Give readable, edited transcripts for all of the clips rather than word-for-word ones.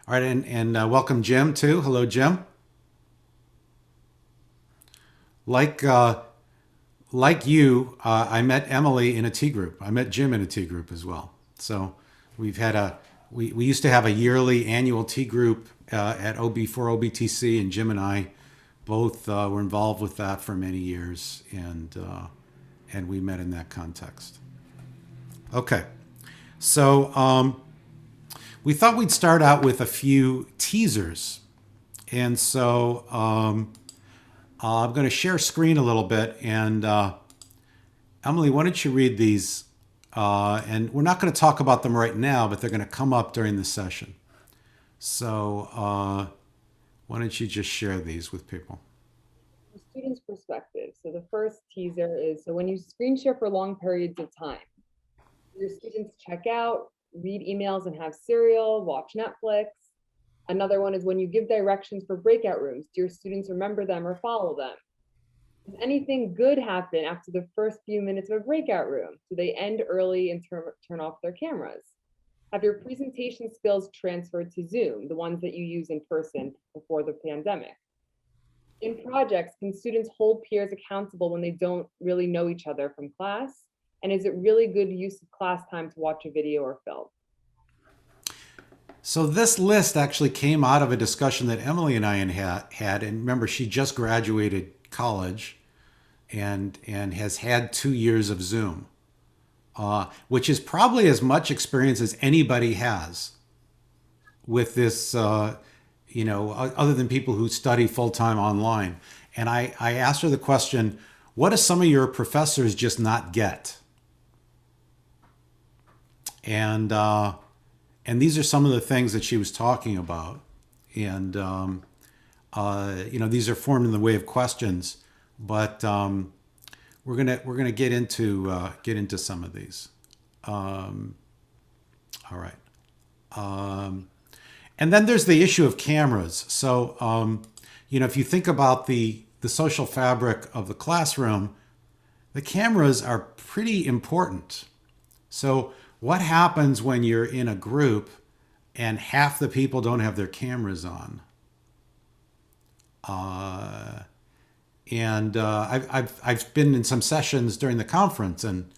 All right, and welcome Jim too. Hello, Jim. Like uh, like you, I met Emily in a tea group. I met Jim in a tea group as well. So we've had we used to have a yearly annual tea group at OB for OBTC, and Jim and I both were involved with that for many years, and we met in that context. Okay, so we thought we'd start out with a few teasers, and so I'm going to share screen a little bit, and Emily, why don't you read these? And we're not going to talk about them right now, but they're going to come up during the session. So why don't you just share these with people? The student's perspective. So the first teaser is, so when you screen share for long periods of time, your students check out, read emails and have cereal, watch Netflix. Another one is when you give directions for breakout rooms, do your students remember them or follow them? Does anything good happen after the first few minutes of a breakout room? Do they end early and turn off their cameras? Have your presentation skills transferred to Zoom, the ones that you use in person before the pandemic? In projects, can students hold peers accountable when they don't really know each other from class? And is it really good use of class time to watch a video or film? So this list actually came out of a discussion that Emily and I had, and remember, she just graduated college and has had 2 years of Zoom, which is probably as much experience as anybody has with this, other than people who study full time online. And I asked her the question, what do some of your professors just not get? And these are some of the things that she was talking about. And these are formed in the way of questions, but we're gonna get into some of these. All right. And then there's the issue of cameras. So if you think about the social fabric of the classroom, the cameras are pretty important. So what happens when you're in a group and half the people don't have their cameras on? I've been in some sessions during the conference, and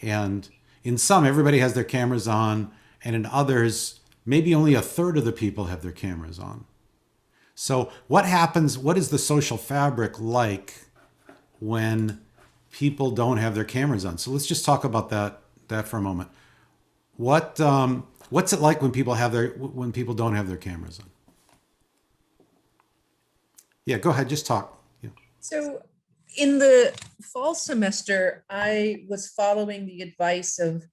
in some everybody has their cameras on, and in others maybe only a third of the people have their cameras on. So what happens? What is the social fabric like when people don't have their cameras on? So let's just talk about that for a moment. What's it like when people don't have their cameras on? Yeah, go ahead, just talk. Yeah. So in the fall semester, I was following the advice of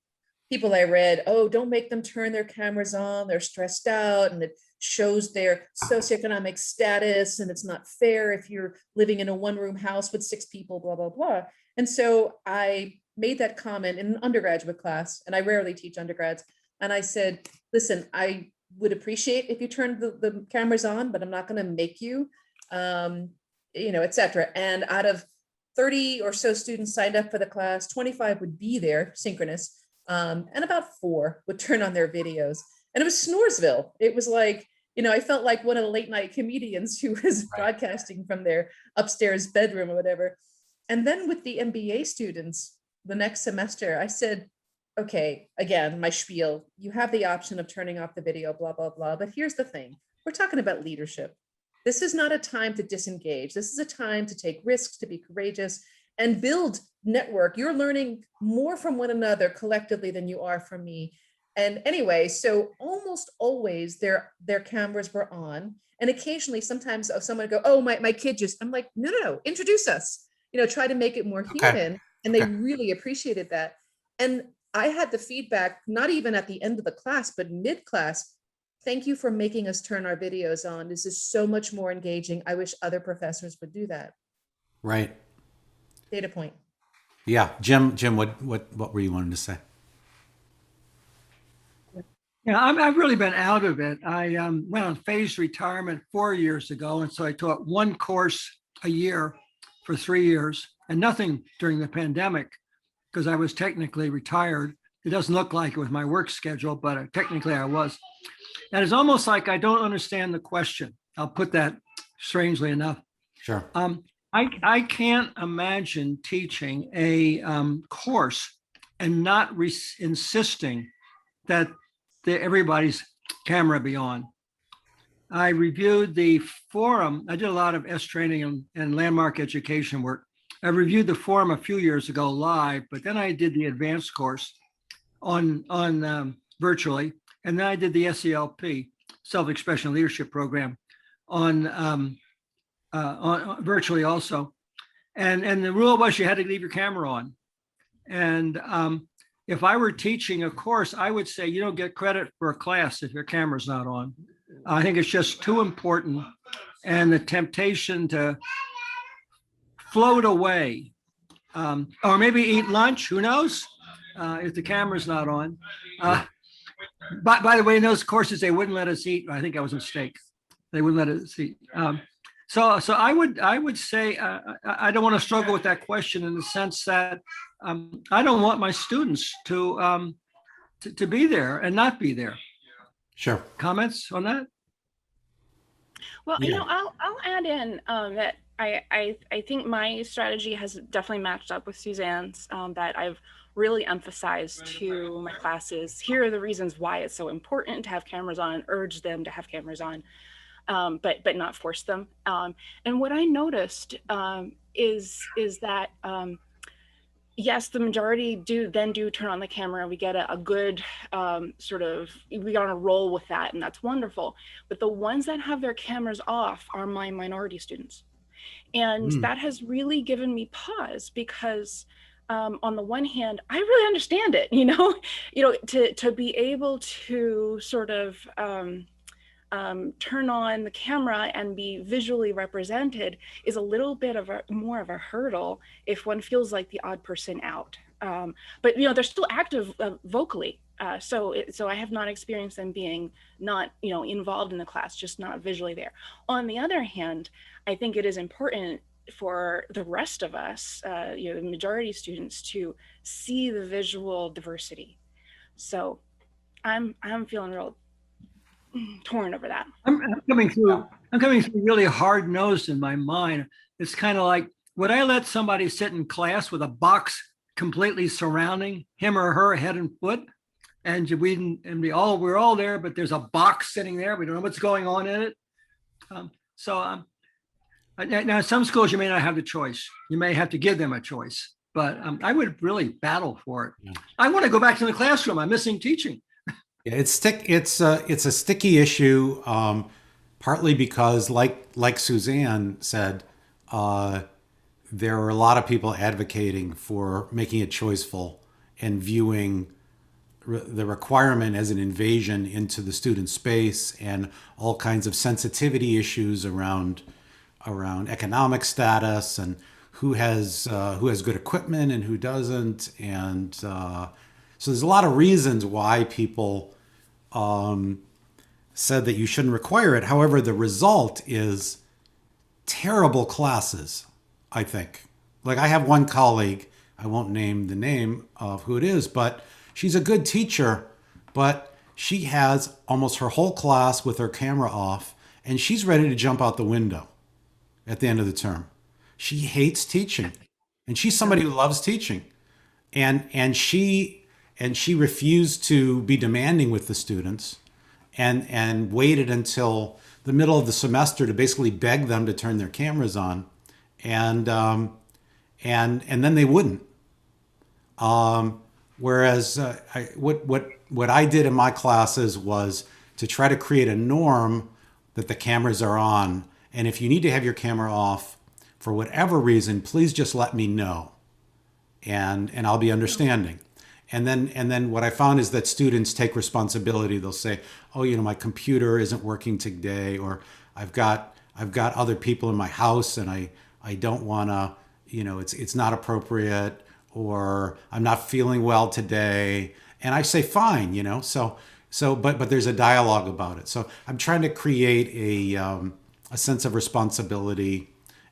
people I read. Oh, don't make them turn their cameras on. They're stressed out and it shows their socioeconomic status. And it's not fair if you're living in a one-room house with 6 people, blah, blah, blah. And so I made that comment in an undergraduate class, and I rarely teach undergrads. And I said, listen, I would appreciate if you turned the cameras on, but I'm not going to make you, et cetera. And out of 30 or so students signed up for the class, 25 would be there, synchronous, and about 4 would turn on their videos. And it was Snoresville. It was like, I felt like one of the late night comedians who was broadcasting from their upstairs bedroom or whatever. And then with the MBA students, the next semester, I said, okay, again, my spiel, you have the option of turning off the video, blah, blah, blah. But here's the thing. We're talking about leadership. This is not a time to disengage. This is a time to take risks, to be courageous, and build network. You're learning more from one another collectively than you are from me. And anyway, so almost always their cameras were on. And occasionally, sometimes someone would go, oh, my kid just, I'm like, no, introduce us, try to make it more human. And they really appreciated that. And I had the feedback, not even at the end of the class, but mid-class. Thank you for making us turn our videos on. This is so much more engaging. I wish other professors would do that. Right. Data point. Yeah, Jim, what were you wanting to say? Yeah, I've really been out of it. I went on phased retirement 4 years ago, and so I taught one course a year for 3 years, and nothing during the pandemic because I was technically retired. It doesn't look like it with my work schedule, but technically I was. And it's almost like I don't understand the question. I'll put that strangely enough. Sure. I can't imagine teaching a course and not insisting that everybody's camera be on. I reviewed the forum. I did a lot of S training and landmark education work. I reviewed the forum a few years ago live, but then I did the advanced course on virtually, and then I did the SELP, Self-Expression Leadership Program, on virtually also. And the rule was you had to leave your camera on. And if I were teaching a course, I would say you don't get credit for a class if your camera's not on. I think it's just too important. And the temptation to float away, or maybe eat lunch, who knows, if the camera's not on. By the way, in those courses, they wouldn't let us eat. I think that was a mistake. They wouldn't let us eat. So I would say I don't want to struggle with that question in the sense that I don't want my students to be there and not be there. Sure. Comments on that? Well, Yeah. I'll add in that I think my strategy has definitely matched up with Suzanne's, that I've really emphasized to my classes, here are the reasons why it's so important to have cameras on, urge them to have cameras on, but not force them. And what I noticed is that yes, the majority do turn on the camera. We get a good we on a roll with that, and that's wonderful. But the ones that have their cameras off are my minority students. And that has really given me pause because on the one hand, I really understand it, to be able to sort of turn on the camera and be visually represented is a little bit of more of a hurdle if one feels like the odd person out. But they're still active vocally. So I have not experienced them being not involved in the class, just not visually there. On the other hand, I think it is important for the rest of us, the majority students, to see the visual diversity. So I'm feeling real torn over that. I'm coming through really hard nosed in my mind. It's kind of like, would I let somebody sit in class with a box completely surrounding him or her head and foot? And we're all there, but there's a box sitting there. We don't know what's going on in it. Now, some schools, you may not have the choice. You may have to give them a choice, but I would really battle for it. Yeah. I want to go back to the classroom. I'm missing teaching. Yeah, it's a sticky issue, partly because, like Suzanne said, there are a lot of people advocating for making it choiceful and viewing the requirement as an invasion into the student space, and all kinds of sensitivity issues around economic status and who has good equipment and who doesn't, and so there's a lot of reasons why people said that you shouldn't require it. However, the result is terrible classes, I think. Like, I have one colleague, I won't name the name of who it is, but she's a good teacher, but she has almost her whole class with her camera off, and she's ready to jump out the window at the end of the term. She hates teaching, and she's somebody who loves teaching, and she refused to be demanding with the students, and waited until the middle of the semester to basically beg them to turn their cameras on, and then they wouldn't. Whereas what I did in my classes was to try to create a norm that the cameras are on, and if you need to have your camera off for whatever reason, please just let me know, and I'll be understanding. And then what I found is that students take responsibility. They'll say, oh, my computer isn't working today, or I've got other people in my house and I don't want to, it's not appropriate, or I'm not feeling well today. And I say, fine, but there's a dialogue about it. So I'm trying to create a sense of responsibility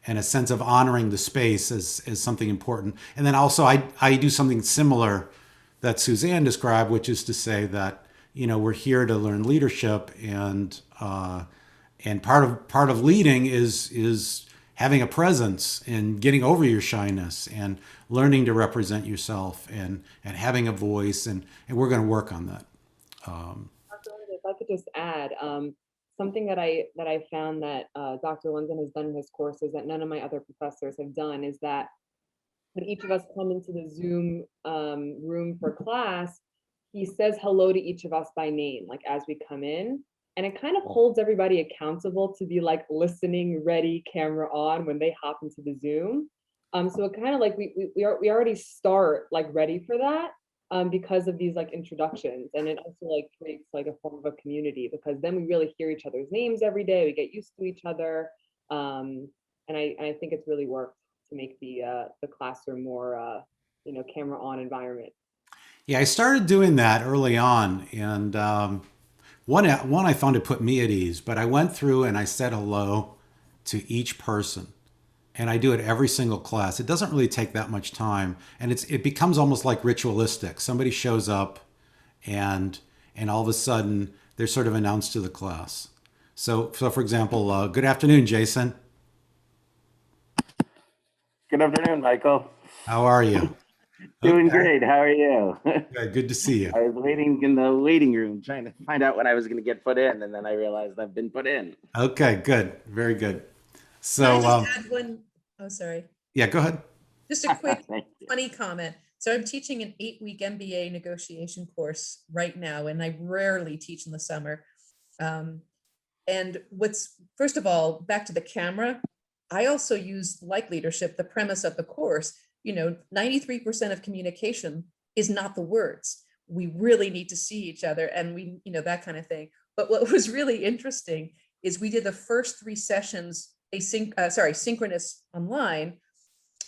and a sense of honoring the space as something important. And then also I do something similar that Suzanne described, which is to say that, we're here to learn leadership, and part of leading is having a presence and getting over your shyness and learning to represent yourself and having a voice, and we're going to work on that. Dr. Linda, if I could just add, something that I found that Dr. London has done in his courses that none of my other professors have done is that when each of us come into the Zoom room for class, he says hello to each of us by name, like as we come in. And it kind of holds everybody accountable to be like listening, ready, camera on when they hop into the Zoom. So it kind of like we already start like ready for that because of these like introductions. And it also like creates like a form of a community, because then we really hear each other's names every day. We get used to each other. And I think it's really worked to make the classroom more camera on environment. Yeah, I started doing that early on, and one I found it put me at ease. But I went through and I said hello to each person, and I do it every single class. It doesn't really take that much time, and it becomes almost like ritualistic. Somebody shows up, and all of a sudden they're sort of announced to the class. So for example, good afternoon, Jason. Good afternoon, Michael. How are you? Doing Okay. great. How are you? Good to see you. I was waiting in the waiting room trying to find out when I was going to get put in, and then I realized I've been put in. Okay, good. Very good. Can So, I just add one? Oh, sorry. yeah, go ahead. Just a quick Thank you. funny comment. So I'm teaching an 8-week MBA negotiation course right now, and I rarely teach in the summer. And first of all, back to the camera, I also use, like leadership, the premise of the course, 93% of communication is not the words. We really need to see each other, and that kind of thing. But what was really interesting is we did the first 3 sessions synchronous online.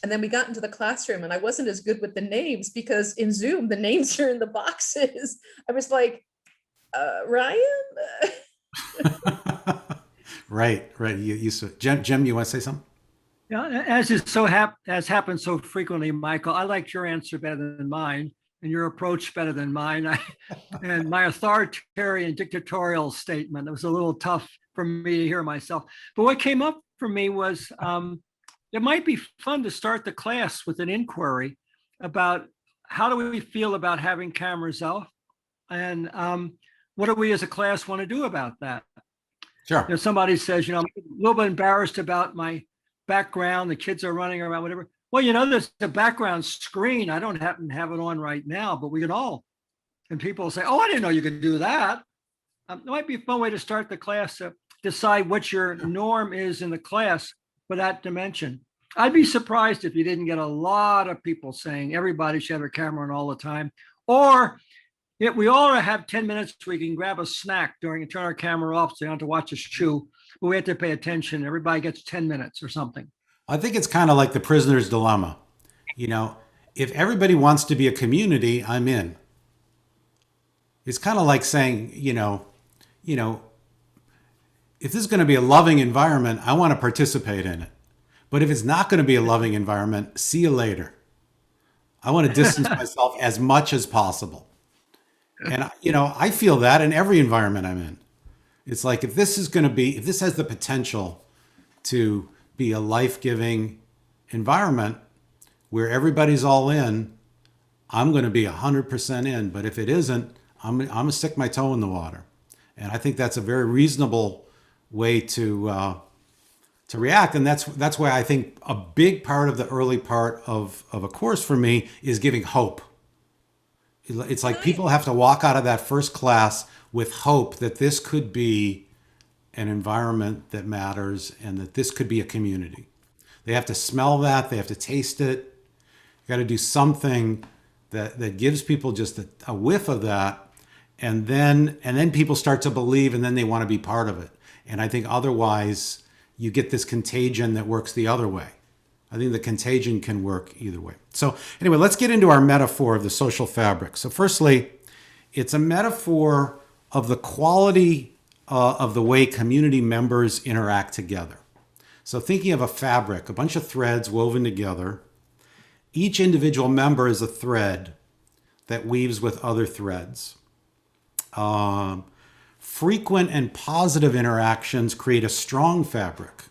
And then we got into the classroom, and I wasn't as good with the names because in Zoom, the names are in the boxes. I was like, Ryan? Right. Jim, you want to say something? Yeah, as happens so frequently, Michael, I liked your answer better than mine, and your approach better than mine. And my authoritarian dictatorial statement, it was a little tough for me to hear myself. But what came up for me was it might be fun to start the class with an inquiry about how do we feel about having cameras off, and what do we as a class want to do about that? Sure. If somebody says, I'm a little bit embarrassed about my background, the kids are running around, whatever. Well, there's a background screen. I don't happen to have it on right now, but we can all. And people say, oh, I didn't know you could do that. It might be a fun way to start the class to decide what your norm is in the class for that dimension. I'd be surprised if you didn't get a lot of people saying everybody should have their camera on all the time. Or we all have 10 minutes we can grab a snack during and turn our camera off so you don't have to watch us chew. But we have to pay attention. Everybody gets 10 minutes or something. I think it's kind of like the prisoner's dilemma. If everybody wants to be a community, I'm in. It's kind of like saying, if this is going to be a loving environment, I want to participate in it. But if it's not going to be a loving environment, see you later. I want to distance myself as much as possible. And, I feel that in every environment I'm in. It's like, if this has the potential to be a life-giving environment where everybody's all in, I'm going to be 100% in. But if it isn't, I'm going to stick my toe in the water. And I think that's a very reasonable way to react. And that's why I think a big part of the early part of a course for me is giving hope. It's like people have to walk out of that first class with hope that this could be an environment that matters and that this could be a community. They have to smell that. They have to taste it. You got to do something that gives people just a whiff of that. And then people start to believe, and then they want to be part of it. And I think otherwise you get this contagion that works the other way. I think the contagion can work either way. So anyway, let's get into our metaphor of the social fabric. So firstly, it's a metaphor of the quality of the way community members interact together. So thinking of a fabric, a bunch of threads woven together, each individual member is a thread that weaves with other threads. Frequent and positive interactions create a strong fabric.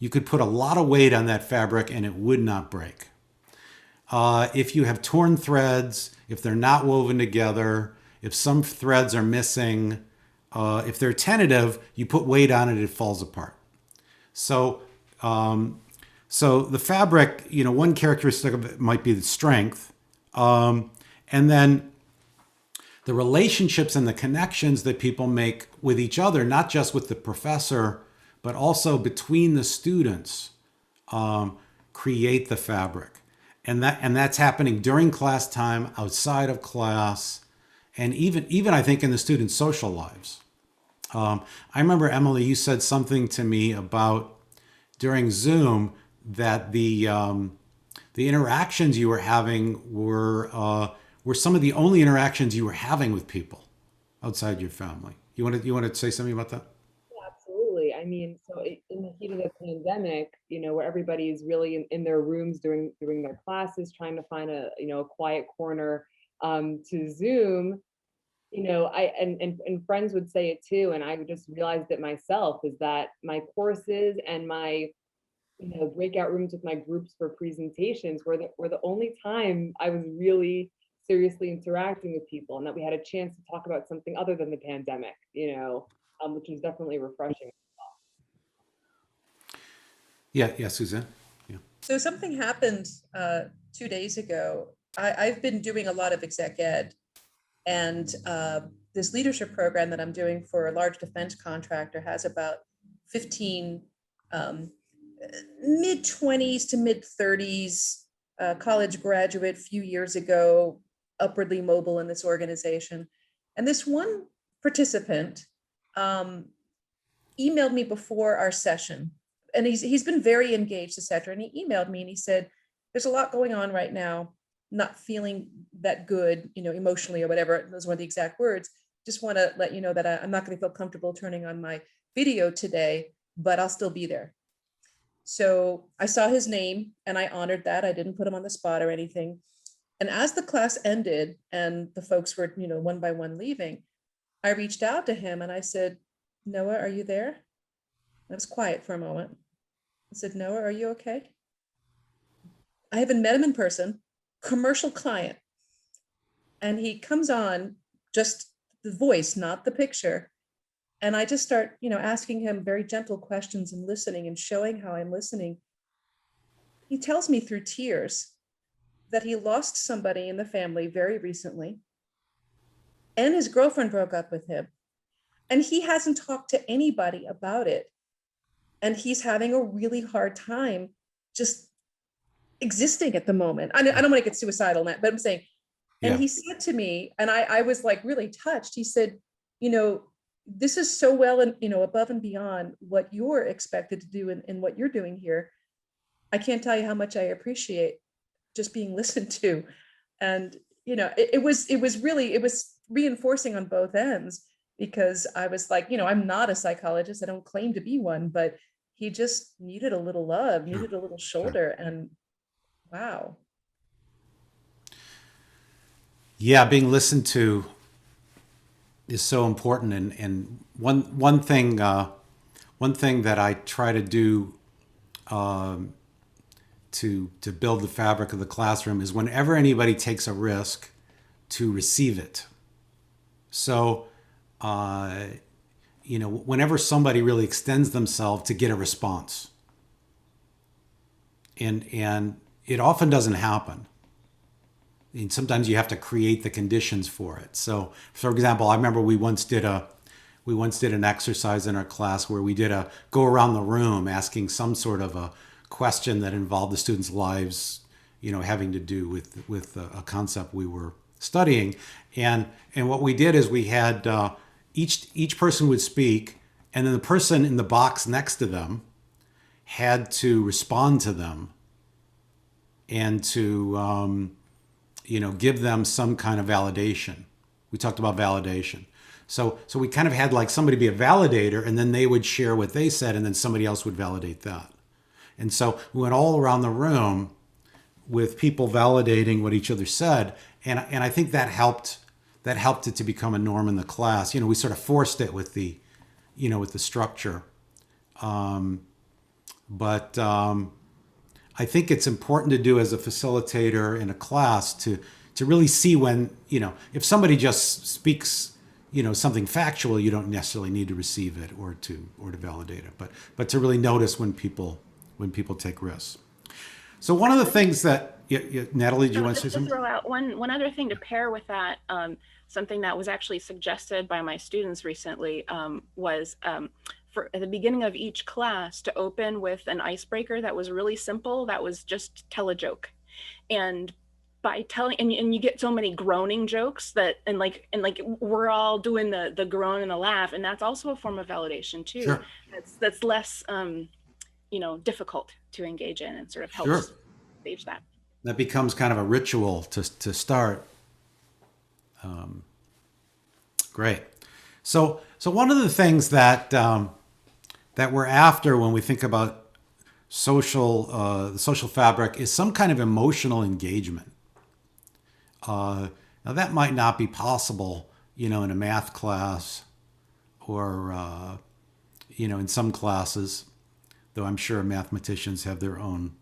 You could put a lot of weight on that fabric and it would not break. If you have torn threads, if they're not woven together, if some threads are missing, if they're tentative, you put weight on it, it falls apart. So the fabric, one characteristic of it might be the strength. And then the relationships and the connections that people make with each other, not just with the professor, but also between the students, create the fabric. And that's happening during class time, outside of class, and even I think in the students' social lives. I remember, Emily, you said something to me about during Zoom that the interactions you were having were some of the only interactions you were having with people outside your family. You want to say something about that? Yeah, absolutely. I mean, so in the heat of the pandemic, where everybody is really in their rooms doing their classes, trying to find a quiet corner to Zoom, and friends would say it too, and I just realized it myself, is that my courses and my breakout rooms with my groups for presentations were the only time I was really seriously interacting with people, and that we had a chance to talk about something other than the pandemic, which was definitely refreshing. Yeah, Suzanne. Yeah. So something happened 2 days ago. I've been doing a lot of exec ed, and this leadership program that I'm doing for a large defense contractor has about 15 mid-20s to mid-30s college graduate, few years ago, upwardly mobile in this organization. And this one participant emailed me before our session, and he's been very engaged, etc. And he emailed me and he said, "There's a lot going on right now, not feeling that good, emotionally or whatever." Those were the exact words. "Just want to let you know that I'm not going to feel comfortable turning on my video today, but I'll still be there." So I saw his name and I honored that. I didn't put him on the spot or anything. And as the class ended and the folks were, one by one leaving, I reached out to him and I said, "Noah, are you there?" And it was quiet for a moment. I said, "Noah, are you okay?" I haven't met him in person, commercial client. And he comes on, just the voice, not the picture. And I just start, asking him very gentle questions and listening and showing how I'm listening. He tells me through tears that he lost somebody in the family very recently, and his girlfriend broke up with him. And he hasn't talked to anybody about it. And he's having a really hard time just existing at the moment. I don't want to get suicidal, but I'm saying, and Yeah. he said to me, and I was like really touched. He said, "This is so well and above and beyond what you're expected to do and what you're doing here. I can't tell you how much I appreciate just being listened to." And it was reinforcing on both ends, because I was like, I'm not a psychologist, I don't claim to be one, but he just needed a little love, needed a little shoulder. And wow. Yeah, being listened to is so important. And one thing that I try to do to build the fabric of the classroom is whenever anybody takes a risk, to receive it. So whenever somebody really extends themselves to get a response, and it often doesn't happen. And sometimes you have to create the conditions for it. So, for example, I remember we once did an exercise in our class where we did a go around the room asking some sort of a question that involved the students' lives, having to do with a concept we were studying. And what we did is we had each person would speak, and then the person in the box next to them had to respond to them and to give them some kind of validation. We talked about validation. So we kind of had like somebody be a validator, and then they would share what they said, and then somebody else would validate that. And so we went all around the room with people validating what each other said, and I think that helped it to become a norm in the class. We sort of forced it with the structure, but I think it's important to do as a facilitator in a class to really see when, if somebody just speaks, something factual, you don't necessarily need to receive it or to validate it, but to really notice when people take risks. So one of the things that, Natalie, do you want to say something? Throw out one other thing to pair with that, something that was actually suggested by my students recently, was for at the beginning of each class to open with an icebreaker that was really simple, that was just tell a joke. And by telling, and you get so many groaning jokes that, and we're all doing the groan and the laugh, and that's also a form of validation too. Sure. That's less difficult to engage in, and sort of helps stage that. That becomes kind of a ritual to start. Great. So one of the things that we're after when we think about the social fabric is some kind of emotional engagement. Now that might not be possible, in a math class or, in some classes, though I'm sure mathematicians have their own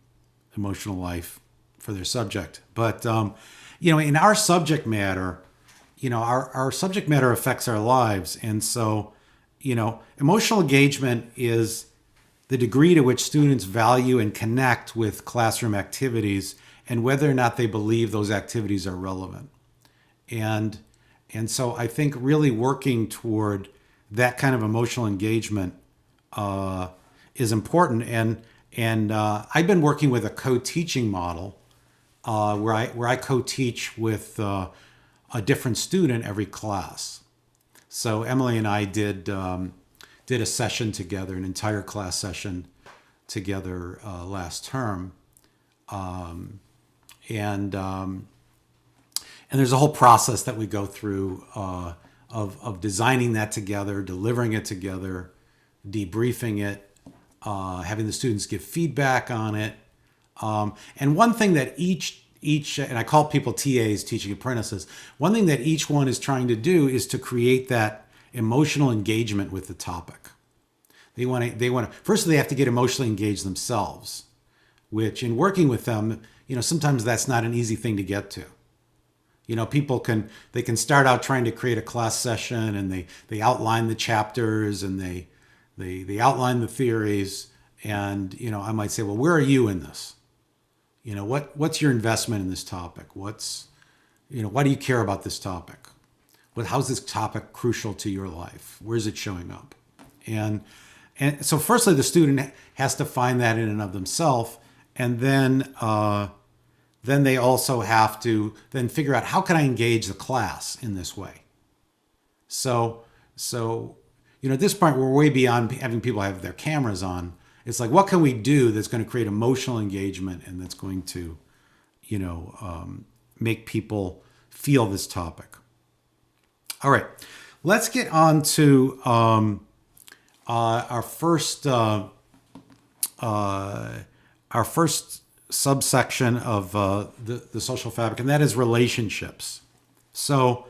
emotional life for their subject. But, in our subject matter, our subject matter affects our lives. And so, emotional engagement is the degree to which students value and connect with classroom activities and whether or not they believe those activities are relevant. And so I think really working toward that kind of emotional engagement is important. And I've been working with a co-teaching model where I co-teach with a different student every class. So Emily and I did a session together, an entire class session together last term, and there's a whole process that we go through of designing that together, delivering it together, debriefing it, having the students give feedback on it. And one thing that each, and I call people TAs, teaching apprentices, one thing that each one is trying to do is to create that emotional engagement with the topic. They want to, first they have to get emotionally engaged themselves, which in working with them, sometimes that's not an easy thing to get to. People can start out trying to create a class session and they outline the chapters and they outline the theories. And, I might say, well, where are you in this? What's your investment in this topic? Why do you care about this topic? How's this topic crucial to your life? Where's it showing up? And so firstly, the student has to find that in and of themselves. And then they also have to then figure out, how can I engage the class in this way? So at this point, we're way beyond having people have their cameras on. It's like, what can we do that's going to create emotional engagement and that's going to, make people feel this topic? All right, let's get on to our first subsection of the social fabric, and that is relationships. So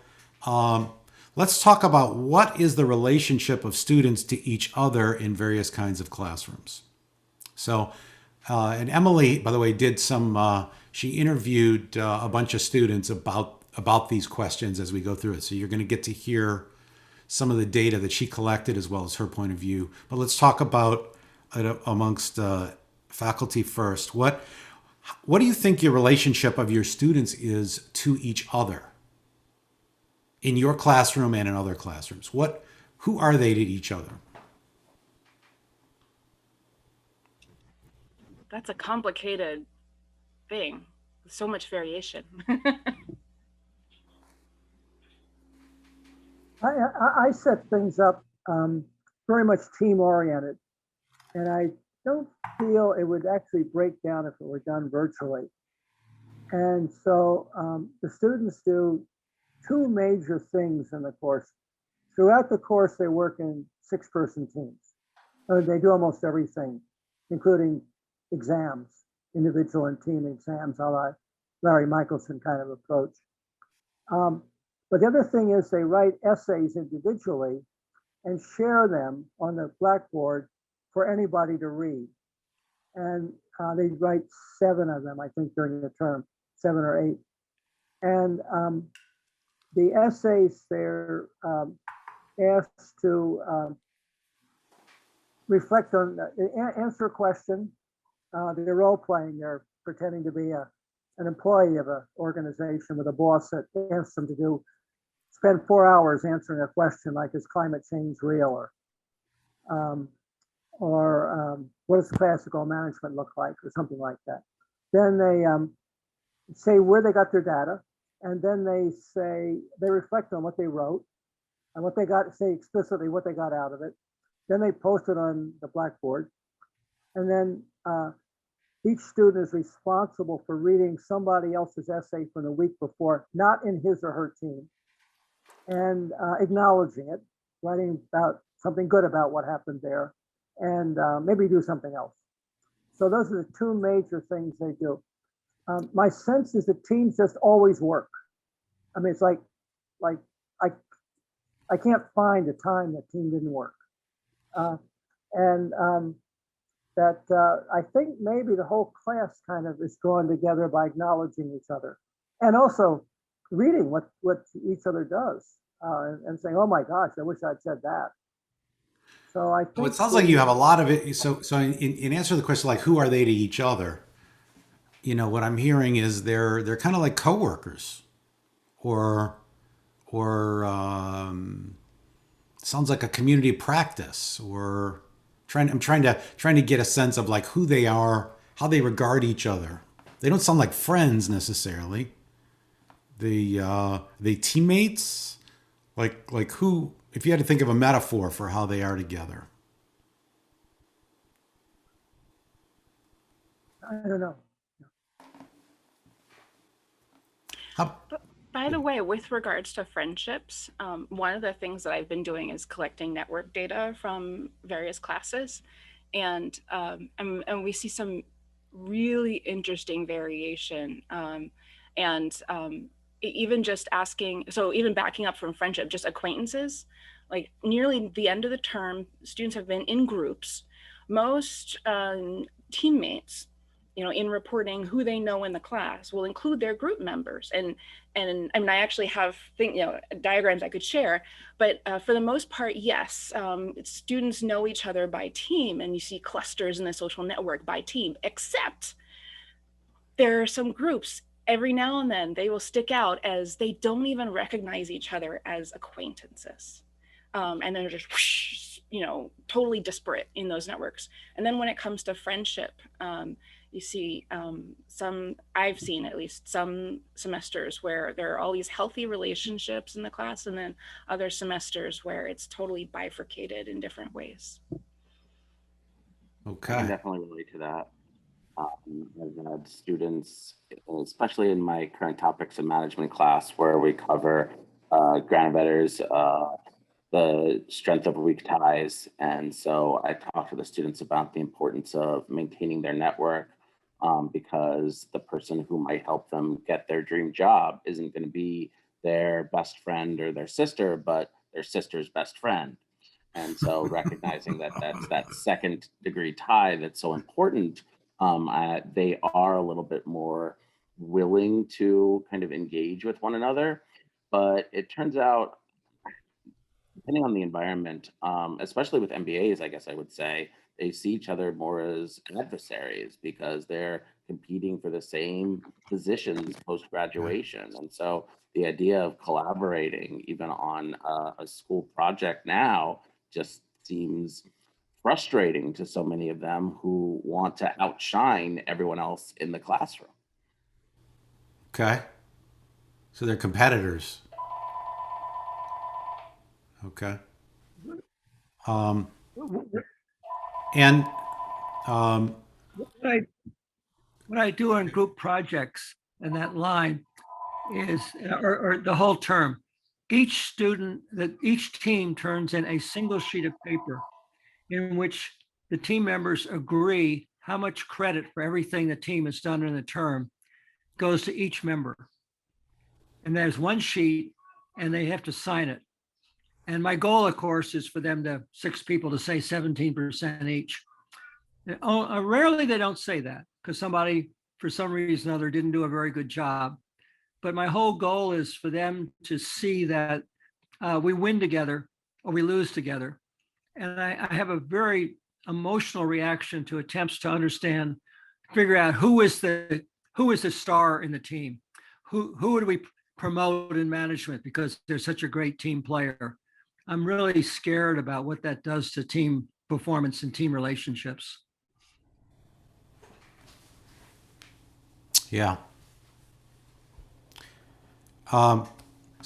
let's talk about what is the relationship of students to each other in various kinds of classrooms. So, and Emily, by the way, did she interviewed a bunch of students about these questions as we go through it. So you're going to get to hear some of the data that she collected as well as her point of view. But let's talk about it amongst faculty first. What do you think your relationship of your students is to each other in your classroom and in other classrooms? Who are they to each other? That's a complicated thing. So much variation. I set things up very much team oriented, and I don't feel it would actually break down if it were done virtually. And so the students do two major things in the course. Throughout the course, they work in 6-person teams. They do almost everything, including exams. individual and team exams, a la Larry Michelson kind of approach. But the other thing is they write essays individually and share them on the Blackboard for anybody to read. And they write 7 of them, I think, during the term, 7 or 8. And the essays, they're asked to reflect on, answer a question. They're role playing, they're pretending to be an employee of an organization with a boss that asks them to spend 4 hours answering a question like, is climate change real? Or what does classical management look like, or something like that. Then they say where they got their data, and then they reflect on what they wrote and what they got, say explicitly what they got out of it. Then they post it on the Blackboard, and then each student is responsible for reading somebody else's essay from the week before, not in his or her team, and acknowledging it, writing about something good about what happened there, and maybe do something else. So those are the 2 major things they do. My sense is that teams just always work. I mean, it's like I can't find a time that team didn't work. I think maybe the whole class kind of is drawn together by acknowledging each other, and also reading what each other does, and saying, "Oh my gosh, I wish I'd said that." So I think Well, it sounds like you have a lot of it. So in answer to the question, like, who are they to each other? You know, what I'm hearing is they're kind of like coworkers, or sounds like a community practice, or I'm trying to get a sense of like who they are, how they regard each other. They don't sound like friends necessarily. They teammates, like who, if you had to think of a metaphor for how they are together. I don't know. By the way, with regards to friendships, one of the things that I've been doing is collecting network data from various classes, and we see some really interesting variation. Even just asking, so even backing up from friendship, just acquaintances, like nearly the end of the term, students have been in groups. Most teammates, in reporting who they know in the class, will include their group members. And I mean, I actually have diagrams I could share, but for the most part, yes, students know each other by team, and you see clusters in the social network by team, except there are some groups, every now and then they will stick out as they don't even recognize each other as acquaintances. And they're just, whoosh, totally disparate in those networks. And then when it comes to friendship, you see I've seen at least some semesters where there are all these healthy relationships in the class, and then other semesters where it's totally bifurcated in different ways. Okay. I can definitely relate to that. I've had students, especially in my current topics of management class, where we cover Granovetter's the strength of weak ties. And so I talk to the students about the importance of maintaining their network, because the person who might help them get their dream job isn't going to be their best friend or their sister, but their sister's best friend. And so recognizing that that's that second degree tie that's so important, they are a little bit more willing to kind of engage with one another. But it turns out, depending on the environment, especially with MBAs, I guess I would say, they see each other more as adversaries because they're competing for the same positions post-graduation. And so the idea of collaborating even on a school project now just seems frustrating to so many of them who want to outshine everyone else in the classroom. Okay. So they're competitors. Okay. And What I do on group projects and that line is, or the whole term, each team turns in a single sheet of paper in which the team members agree how much credit for everything the team has done in the term goes to each member. And there's one sheet and they have to sign it. And my goal, of course, is for them to, 6 people to say 17% each. Rarely they don't say that because somebody, for some reason or other, didn't do a very good job. But my whole goal is for them to see that we win together or we lose together. And I have a very emotional reaction to attempts to understand, figure out who is the star in the team, who do we promote in management because they're such a great team player. I'm really scared about what that does to team performance and team relationships. Yeah. So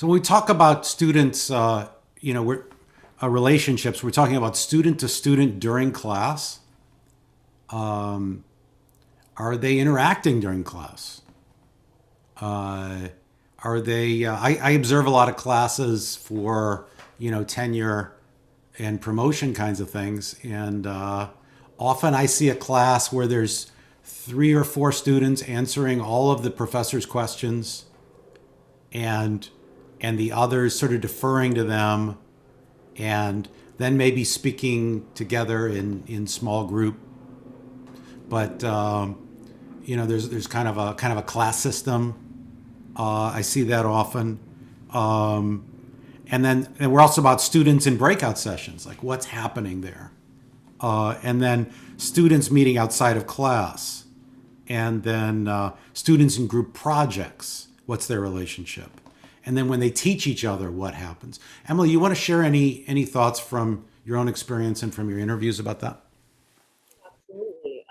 when we talk about students, we're relationships. We're talking about student to student during class. Are they interacting during class? Are they? I observe a lot of classes for tenure and promotion kinds of things, and often I see a class where there's 3 or 4 students answering all of the professor's questions, and the others sort of deferring to them, and then maybe speaking together in small group. But there's kind of a class system. I see that often. And we're also about students in breakout sessions, like what's happening there. And then students meeting outside of class. And then students in group projects, what's their relationship? And then when they teach each other, what happens? Emily, you want to share any thoughts from your own experience and from your interviews about that? Absolutely.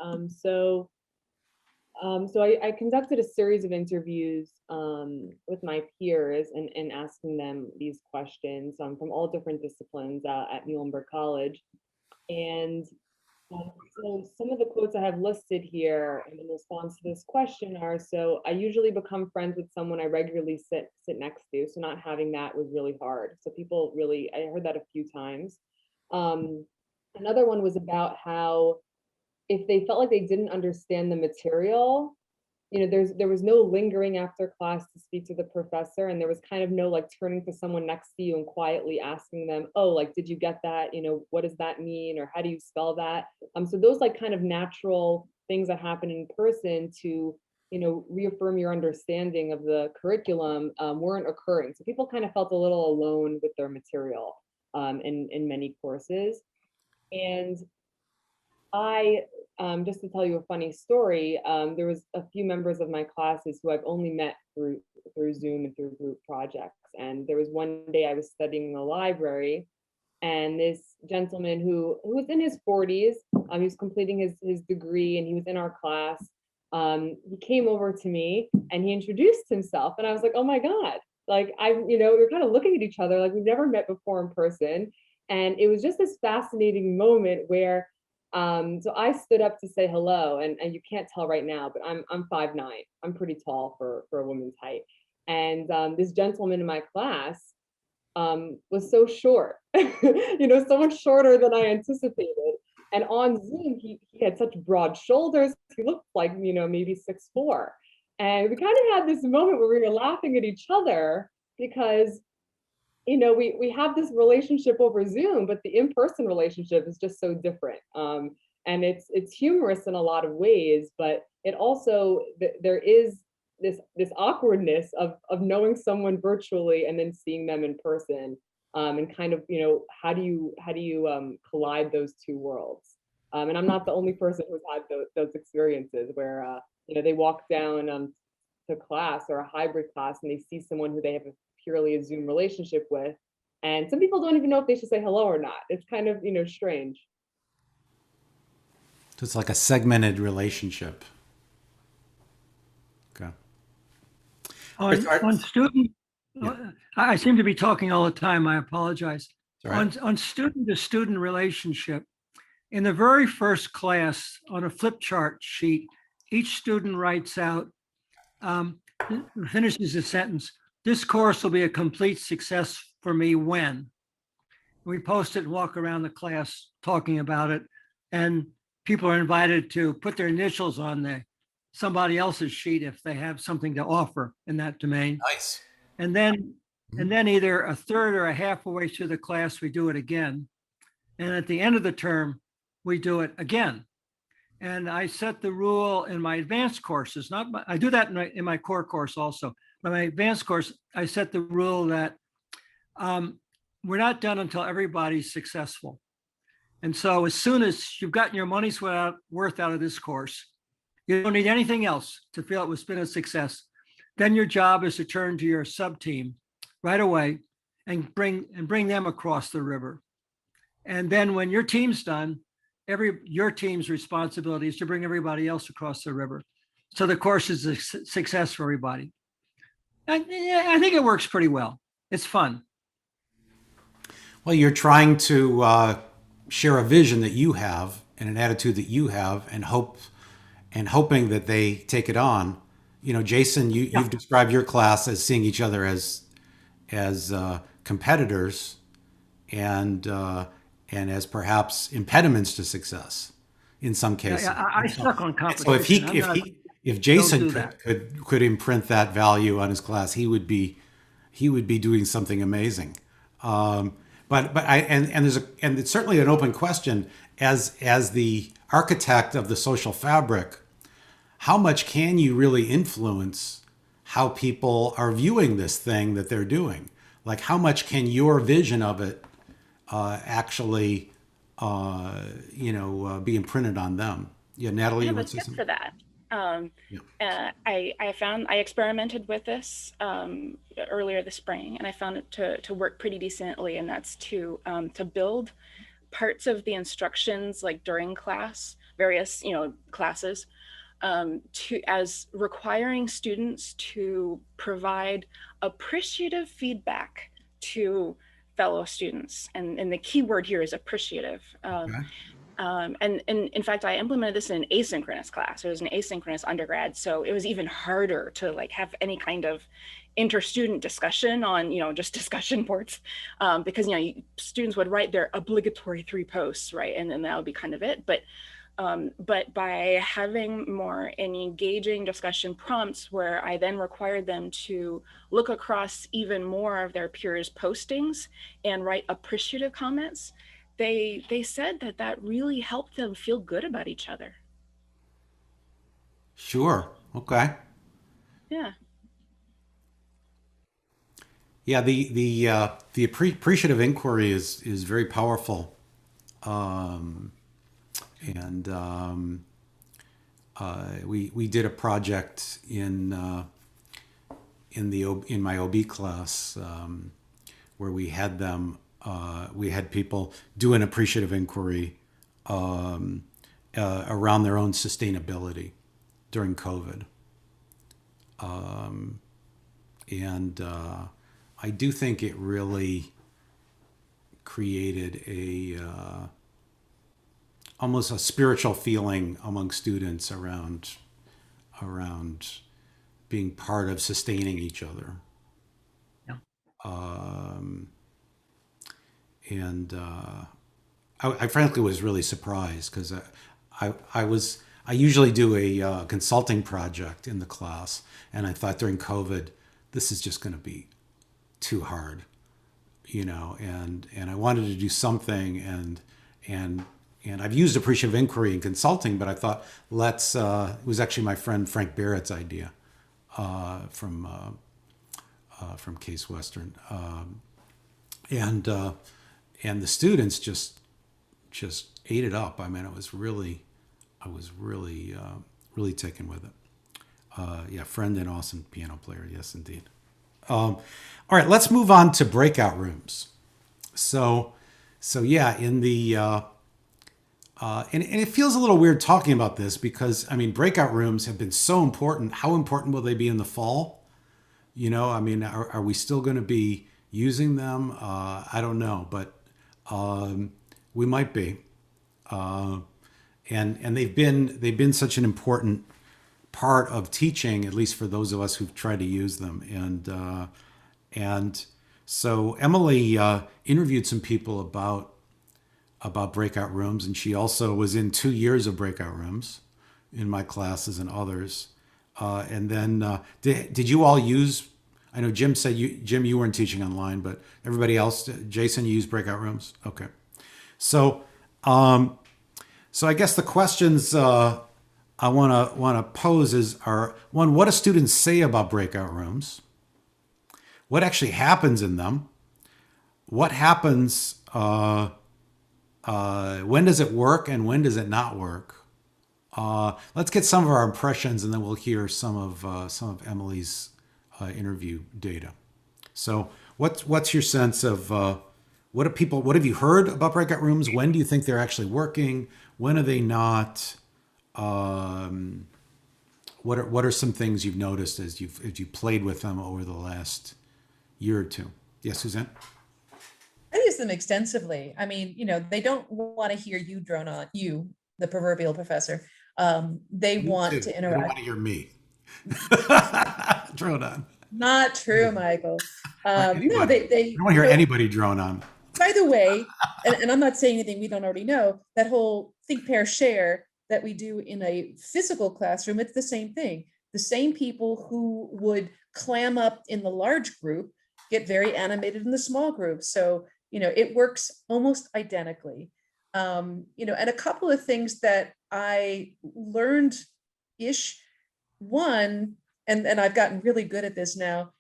So I conducted a series of interviews with my peers and asking them these questions from all different disciplines at Muhlenberg College. And so some of the quotes I have listed here in response to this question are, so I usually become friends with someone I regularly sit next to. So not having that was really hard. So people really, I heard that a few times. Another one was about how if they felt like they didn't understand the material, there was no lingering after class to speak to the professor, and there was kind of no like turning to someone next to you and quietly asking them, oh, like, did you get that? What does that mean? Or how do you spell that? So those like kind of natural things that happen in person to, reaffirm your understanding of the curriculum weren't occurring. So people kind of felt a little alone with their material in many courses. And I, just to tell you a funny story, there was a few members of my classes who I've only met through Zoom and through group projects. And there was one day I was studying in the library, and this gentleman who was in his 40s, he was completing his degree, and he was in our class. He came over to me and he introduced himself, and I was like, oh my God, like we were kind of looking at each other like we've never met before in person. And it was just this fascinating moment where so I stood up to say hello, and you can't tell right now, but I'm 5'9". I'm pretty tall for a woman's height. And this gentleman in my class was so short, so much shorter than I anticipated. And on Zoom, he had such broad shoulders. He looked like, maybe 6'4". And we kind of had this moment where we were laughing at each other because we have this relationship over Zoom, but the in-person relationship is just so different. And it's humorous in a lot of ways, but it also, there is this awkwardness of knowing someone virtually and then seeing them in person, and kind of, how do you collide those two worlds? And I'm not the only person who's had those experiences where, they walk down to class or a hybrid class and they see someone who they have purely a Zoom relationship with. And some people don't even know if they should say hello or not. It's kind of, strange. So it's like a segmented relationship. Okay. On student, Yeah. I seem to be talking all the time. I apologize. Right. On student to student relationship, in the very first class on a flip chart sheet, each student writes out, finishes the sentence, this course will be a complete success for me when. We post it and walk around the class talking about it. And people are invited to put their initials on somebody else's sheet if they have something to offer in that domain. Nice. And then either a third or a half way through the class, we do it again. And at the end of the term, we do it again. And I set the rule in my advanced courses, I do that in my core course also. But my advanced course, I set the rule that we're not done until everybody's successful. And so as soon as you've gotten your money's worth out of this course, you don't need anything else to feel it was been a success. Then your job is to turn to your sub team right away and bring them across the river. And then when your team's done, your team's responsibility is to bring everybody else across the river. So the course is a success for everybody. I think it works pretty well. It's fun. Well, you're trying to share a vision that you have and an attitude that you have, and hoping that they take it on. You know, Jason, you've described your class as seeing each other as competitors and as perhaps impediments to success in some cases. I stuck on competition. So if Jason could imprint that value on his class, he would be doing something amazing. But it's certainly an open question as the architect of the social fabric. How much can you really influence how people are viewing this thing that they're doing? Like, how much can your vision of it actually, be imprinted on them? Yeah, Natalie, I you have a want to say tip something? for that. I experimented with this earlier this spring, and I found it to work pretty decently. And that's to build parts of the instructions, like during class, various classes, as requiring students to provide appreciative feedback to fellow students, and the key word here is appreciative. Okay. And in fact, I implemented this in an asynchronous class. It was an asynchronous undergrad, so it was even harder to have any kind of inter-student discussion on just discussion boards, because students would write their obligatory 3 posts, right, and then that would be kind of it. But by having more engaging discussion prompts, where I then required them to look across even more of their peers' postings and write appreciative comments, they said that really helped them feel good about each other. Sure. Okay. Yeah. Yeah. The appreciative inquiry is very powerful. We did a project in my OB class where we had people do an appreciative inquiry around their own sustainability during COVID, I do think it really created almost a spiritual feeling among students around being part of sustaining each other. Yeah. I frankly was really surprised because I usually do a consulting project in the class, and I thought during COVID this is just going to be too hard, and I wanted to do something, and I've used appreciative inquiry in consulting, but I thought it was actually my friend Frank Barrett's idea from Case Western, and the students just ate it up. I mean, I was really taken with it. Friend and awesome piano player, yes indeed. All right, let's move on to breakout rooms. So yeah, in the and it feels a little weird talking about this because breakout rooms have been so important. How important will they be in the fall? Are we still going to be using them? I don't know, but we might be. And they've been such an important part of teaching, at least for those of us who've tried to use them. And so Emily interviewed some people about about breakout rooms, and she also was in 2 years of breakout rooms in my classes and others. And then did you all use? I know Jim said you weren't teaching online, but everybody else, Jason, you used breakout rooms. Okay, so so I guess the questions I want to pose are one: what do students say about breakout rooms? What actually happens in them? What happens? When does it work and when does it not work? Let's get some of our impressions, and then we'll hear some of Emily's interview data. So, what's your sense of what have you heard about breakout rooms? When do you think they're actually working? When are they not? What are some things you've noticed as you've played with them over the last year or two? Yes, Suzanne? I use them extensively. I mean, they don't want to hear you drone on, you, the proverbial professor. They want to They don't interact. want to hear me. Drone on. Not true, Michael. No, Anybody. they I don't want to hear anybody drone on. by the way, and I'm not saying anything we don't already know, that whole think, pair, share that we do in a physical classroom, it's the same thing. The same people who would clam up in the large group get very animated in the small group. So, it works almost identically. And a couple of things that I learned-ish. One, and I've gotten really good at this now,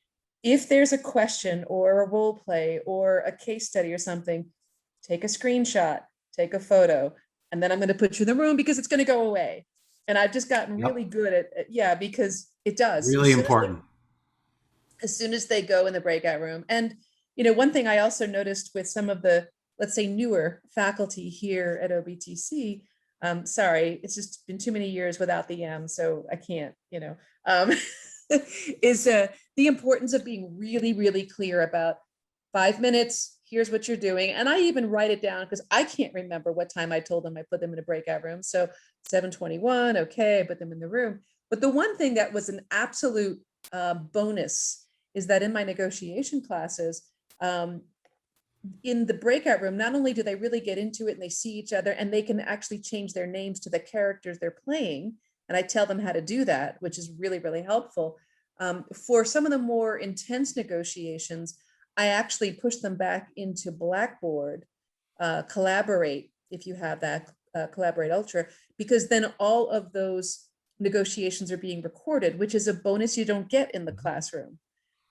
if there's a question or a role play or a case study or something, take a screenshot, take a photo, and then I'm going to put you in the room because it's going to go away. And I've just gotten really good at because it does. Really important. As soon as they go in the breakout room. And, one thing I also noticed with some of the, let's say, newer faculty here at OBTC, sorry, it's just been too many years without the M, so I can't, is the importance of being really, really clear about 5 minutes, here's what you're doing. And I even write it down because I can't remember what time I told them I put them in a breakout room. So 7:21, okay, I put them in the room. But the one thing that was an absolute bonus is that in my negotiation classes, in the breakout room, not only do they really get into it and they see each other and they can actually change their names to the characters they're playing. And I tell them how to do that, which is really, really helpful. For some of the more intense negotiations, I actually push them back into Blackboard, Collaborate, if you have that, Collaborate Ultra, because then all of those negotiations are being recorded, which is a bonus you don't get in the classroom.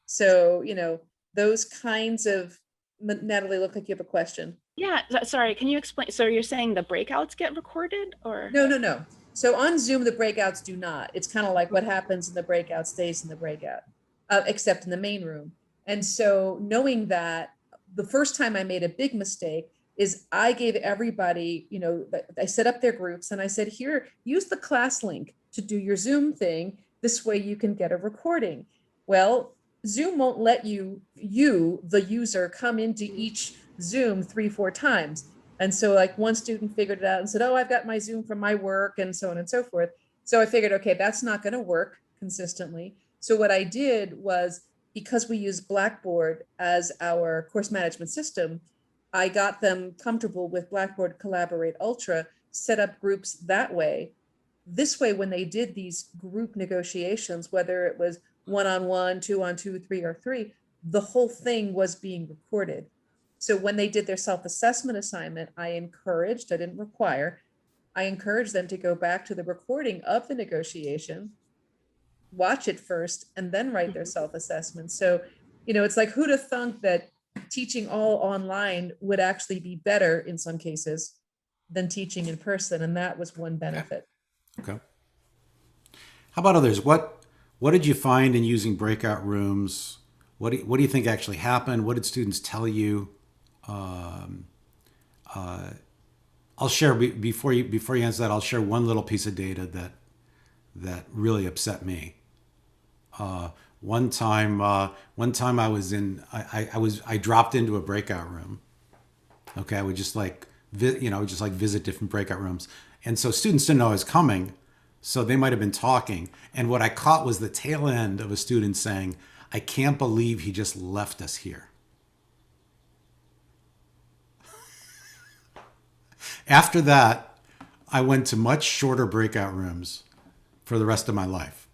So, those kinds of, Natalie, look like you have a question. Yeah, sorry, can you explain? So you're saying the breakouts get recorded or? No. So on Zoom, the breakouts do not. It's kind of like what happens in the breakout stays in the breakout, except in the main room. And so knowing that, the first time I made a big mistake is I gave everybody, I set up their groups and I said, here, use the class link to do your Zoom thing. This way you can get a recording. Well, Zoom won't let you, the user, come into each Zoom 3-4 times. And so like one student figured it out and said, oh, I've got my Zoom from my work and so on and so forth. So I figured, okay, that's not going to work consistently. So what I did was, because we use Blackboard as our course management system, I got them comfortable with Blackboard Collaborate Ultra, set up groups that way. This way, when they did these group negotiations, whether it was 1-on-1, 2-on-2, 3-on-3, the whole thing was being recorded. So when they did their self-assessment assignment, I didn't require, I encouraged them to go back to the recording of the negotiation, watch it first, and then write their self-assessment. So, it's like, who'd have thunk that teaching all online would actually be better in some cases than teaching in person. And that was one benefit. Okay. How about others? What did you find in using breakout rooms? What do you think actually happened? What did students tell you? I'll share before you answer that. I'll share one little piece of data that really upset me. One time I dropped into a breakout room. Okay, I would just visit different breakout rooms, and so students didn't know I was coming. So they might have been talking. And what I caught was the tail end of a student saying, I can't believe he just left us here. After that, I went to much shorter breakout rooms for the rest of my life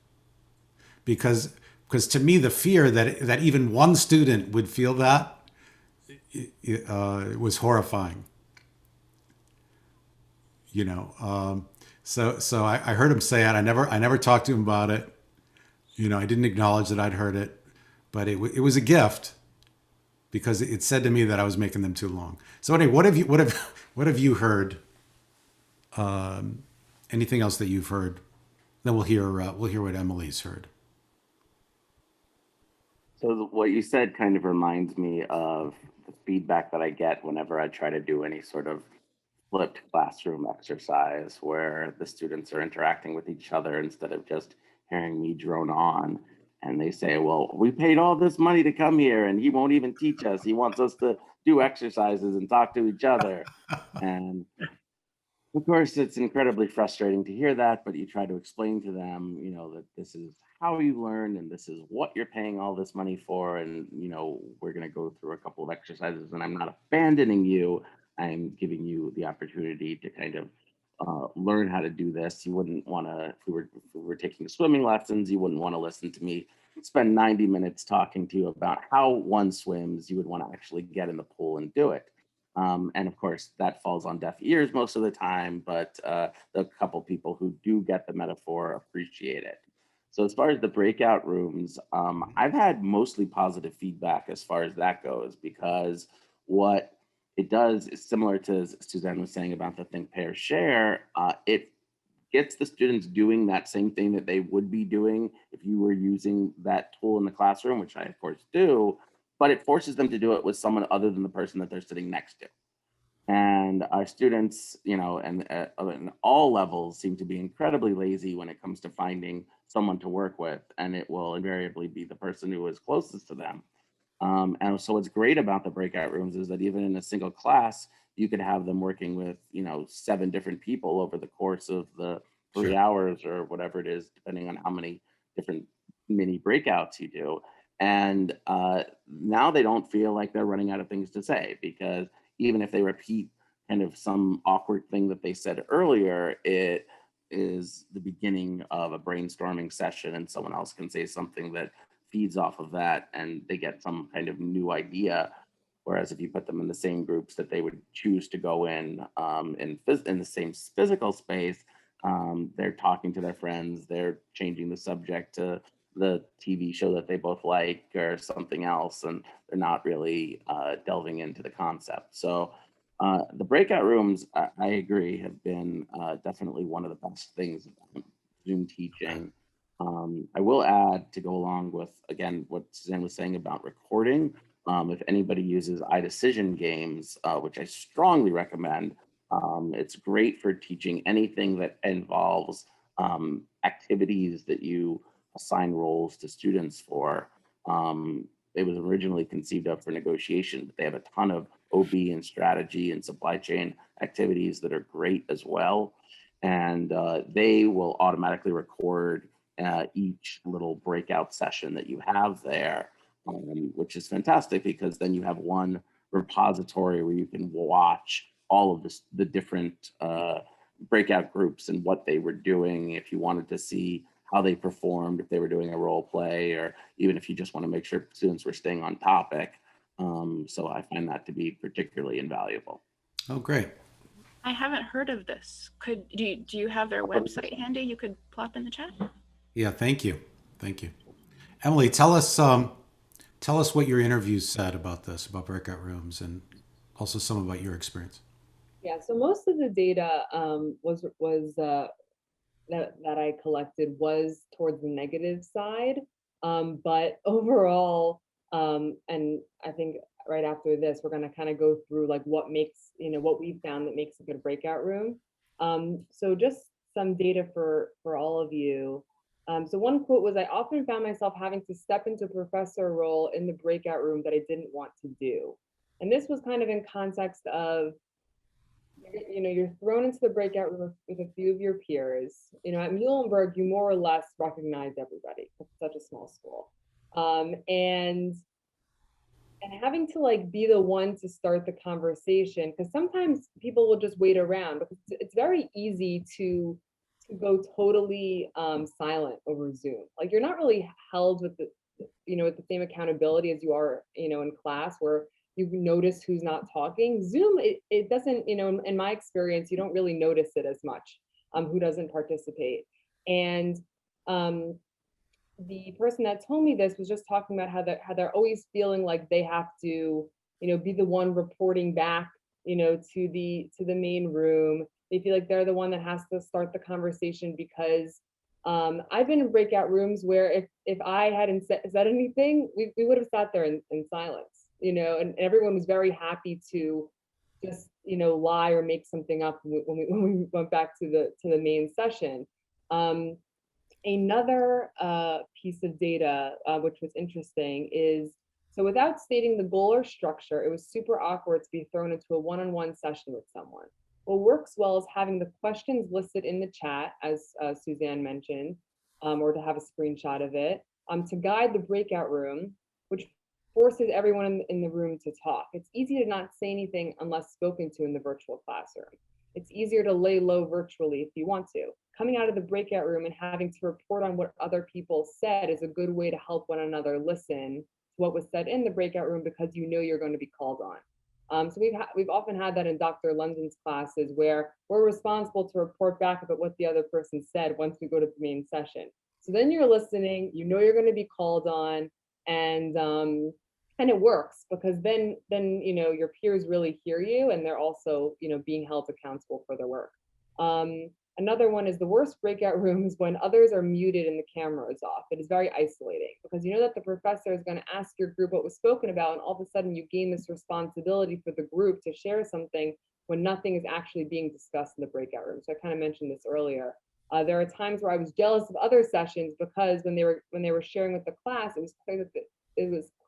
because to me the fear that even one student would feel that was horrifying. You know, so I heard him say it. I never talked to him about it. You know, I didn't acknowledge that I'd heard it, but it was a gift because it said to me that I was making them too long. So anyway, what have you heard? Anything else that you've heard? Then we'll hear what Emily's heard. So what you said kind of reminds me of the feedback that I get whenever I try to do any sort of flipped classroom exercise where the students are interacting with each other instead of just hearing me drone on. And they say, well, we paid all this money to come here and he won't even teach us. He wants us to do exercises and talk to each other. And of course, it's incredibly frustrating to hear that, but you try to explain to them, you know, that this is how you learn and this is what you're paying all this money for. And, you know, we're going to go through a couple of exercises and I'm not abandoning you. I'm giving you the opportunity to kind of learn how to do this. You wouldn't want to, if we were taking swimming lessons, you wouldn't want to listen to me spend 90 minutes talking to you about how one swims. You would want to actually get in the pool and do it. And of course, that falls on deaf ears most of the time, but the couple people who do get the metaphor appreciate it. So as far as the breakout rooms, I've had mostly positive feedback as far as that goes, because what it does is similar to Suzanne was saying about the think, pair, share. It gets the students doing that same thing that they would be doing if you were using that tool in the classroom, which I of course do, but it forces them to do it with someone other than the person that they're sitting next to. And our students, you know, and in all levels seem to be incredibly lazy when it comes to finding someone to work with, and it will invariably be the person who is closest to them. And so what's great about the breakout rooms is that even in a single class, you could have them working with, you know, 7 different people over the course of the 3 Sure. hours or whatever it is, depending on how many different mini breakouts you do. And now they don't feel like they're running out of things to say, because even if they repeat kind of some awkward thing that they said earlier, it is the beginning of a brainstorming session and someone else can say something that feeds off of that and they get some kind of new idea. Whereas if you put them in the same groups that they would choose to go in in the same physical space, they're talking to their friends, they're changing the subject to the TV show that they both like or something else, and they're not really delving into the concept. So the breakout rooms, I agree, have been definitely one of the best things about Zoom teaching. I will add, to go along with, again, what Suzanne was saying about recording, if anybody uses iDecision games, which I strongly recommend, it's great for teaching anything that involves activities that you assign roles to students for. It was originally conceived of for negotiation, but they have a ton of OB and strategy and supply chain activities that are great as well. And they will automatically record each little breakout session that you have there, which is fantastic because then you have one repository where you can watch all of the different breakout groups and what they were doing. If you wanted to see how they performed, if they were doing a role play, or even if you just want to make sure students were staying on topic. So I find that to be particularly invaluable. Oh, great. I haven't heard of this. Do you have their website handy? You could plop in the chat. Yeah, thank you. Thank you. Emily, tell us what your interviews said about this, about breakout rooms, and also some about your experience. Yeah, so most of the data was that I collected was towards the negative side, but overall, and I think right after this, we're going to kind of go through like what makes, you know, what we found that makes a good breakout room. So just some data for all of you. So one quote was, "I often found myself having to step into a professor role in the breakout room that I didn't want to do." And this was kind of in context of, you know, you're thrown into the breakout room with a few of your peers. You know, at Muhlenberg, you more or less recognize everybody. It's such a small school. And and having to like be the one to start the conversation, because sometimes people will just wait around, because it's very easy to go totally silent over Zoom. Like you're not really held with the, with the same accountability as you are, in class, where you notice who's not talking. Zoom, it doesn't, in my experience, you don't really notice it as much, who doesn't participate. And the person that told me this was just talking about how they're always feeling like they have to, be the one reporting back, to the main room. They feel like they're the one that has to start the conversation, because I've been in breakout rooms where if I hadn't said anything, we would have sat there in silence, and everyone was very happy to just, lie or make something up when we went back to the main session. Another piece of data, which was interesting, is so without stating the goal or structure, it was super awkward to be thrown into a one-on-one session with someone. What works well is having the questions listed in the chat, as Suzanne mentioned, or to have a screenshot of it, to guide the breakout room, which forces everyone in the room to talk. It's easy to not say anything unless spoken to in the virtual classroom. It's easier to lay low virtually if you want to. Coming out of the breakout room and having to report on what other people said is a good way to help one another listen to what was said in the breakout room, because you're going to be called on. So we've often had that in Dr. London's classes, where we're responsible to report back about what the other person said once we go to the main session. So then you're listening, you're going to be called on, and it works, because then your peers really hear you, and they're also being held accountable for their work. Another one is the worst breakout rooms when others are muted and the camera is off. It is very isolating, because you know that the professor is going to ask your group what was spoken about, and all of a sudden you gain this responsibility for the group to share something when nothing is actually being discussed in the breakout room. So I kind of mentioned this earlier. There are times where I was jealous of other sessions, because when they were sharing with the class, it was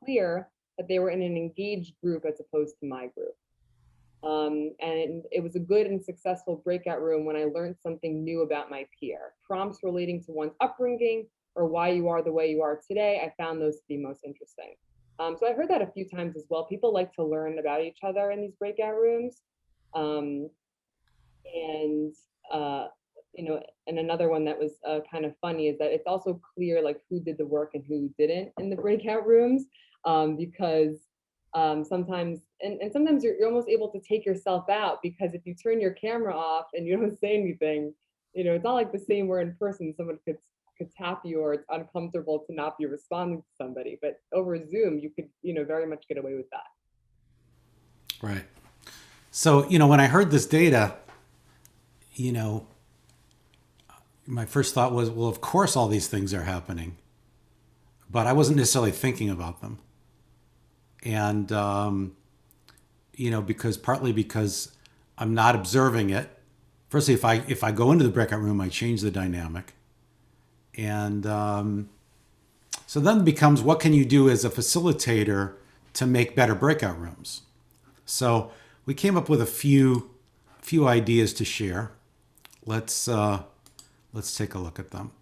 clear that they were in an engaged group as opposed to my group. And it was a good and successful breakout room when I learned something new about my peer. Prompts relating to one's upbringing or why you are the way you are today, I found those to be most interesting. So I heard that a few times as well. People like to learn about each other in these breakout rooms. And another one that was kind of funny is that it's also clear like who did the work and who didn't in the breakout rooms, because sometimes you're almost able to take yourself out, because if you turn your camera off and you don't say anything, it's not like the same where in person someone could tap you, or it's uncomfortable to not be responding to somebody. But over Zoom, you could, very much get away with that. Right. So, when I heard this data, my first thought was, well, of course all these things are happening, but I wasn't necessarily thinking about them. And, partly because I'm not observing it. Firstly, if I go into the breakout room, I change the dynamic. And so then it becomes, what can you do as a facilitator to make better breakout rooms? So we came up with a few ideas to share. Let's take a look at them.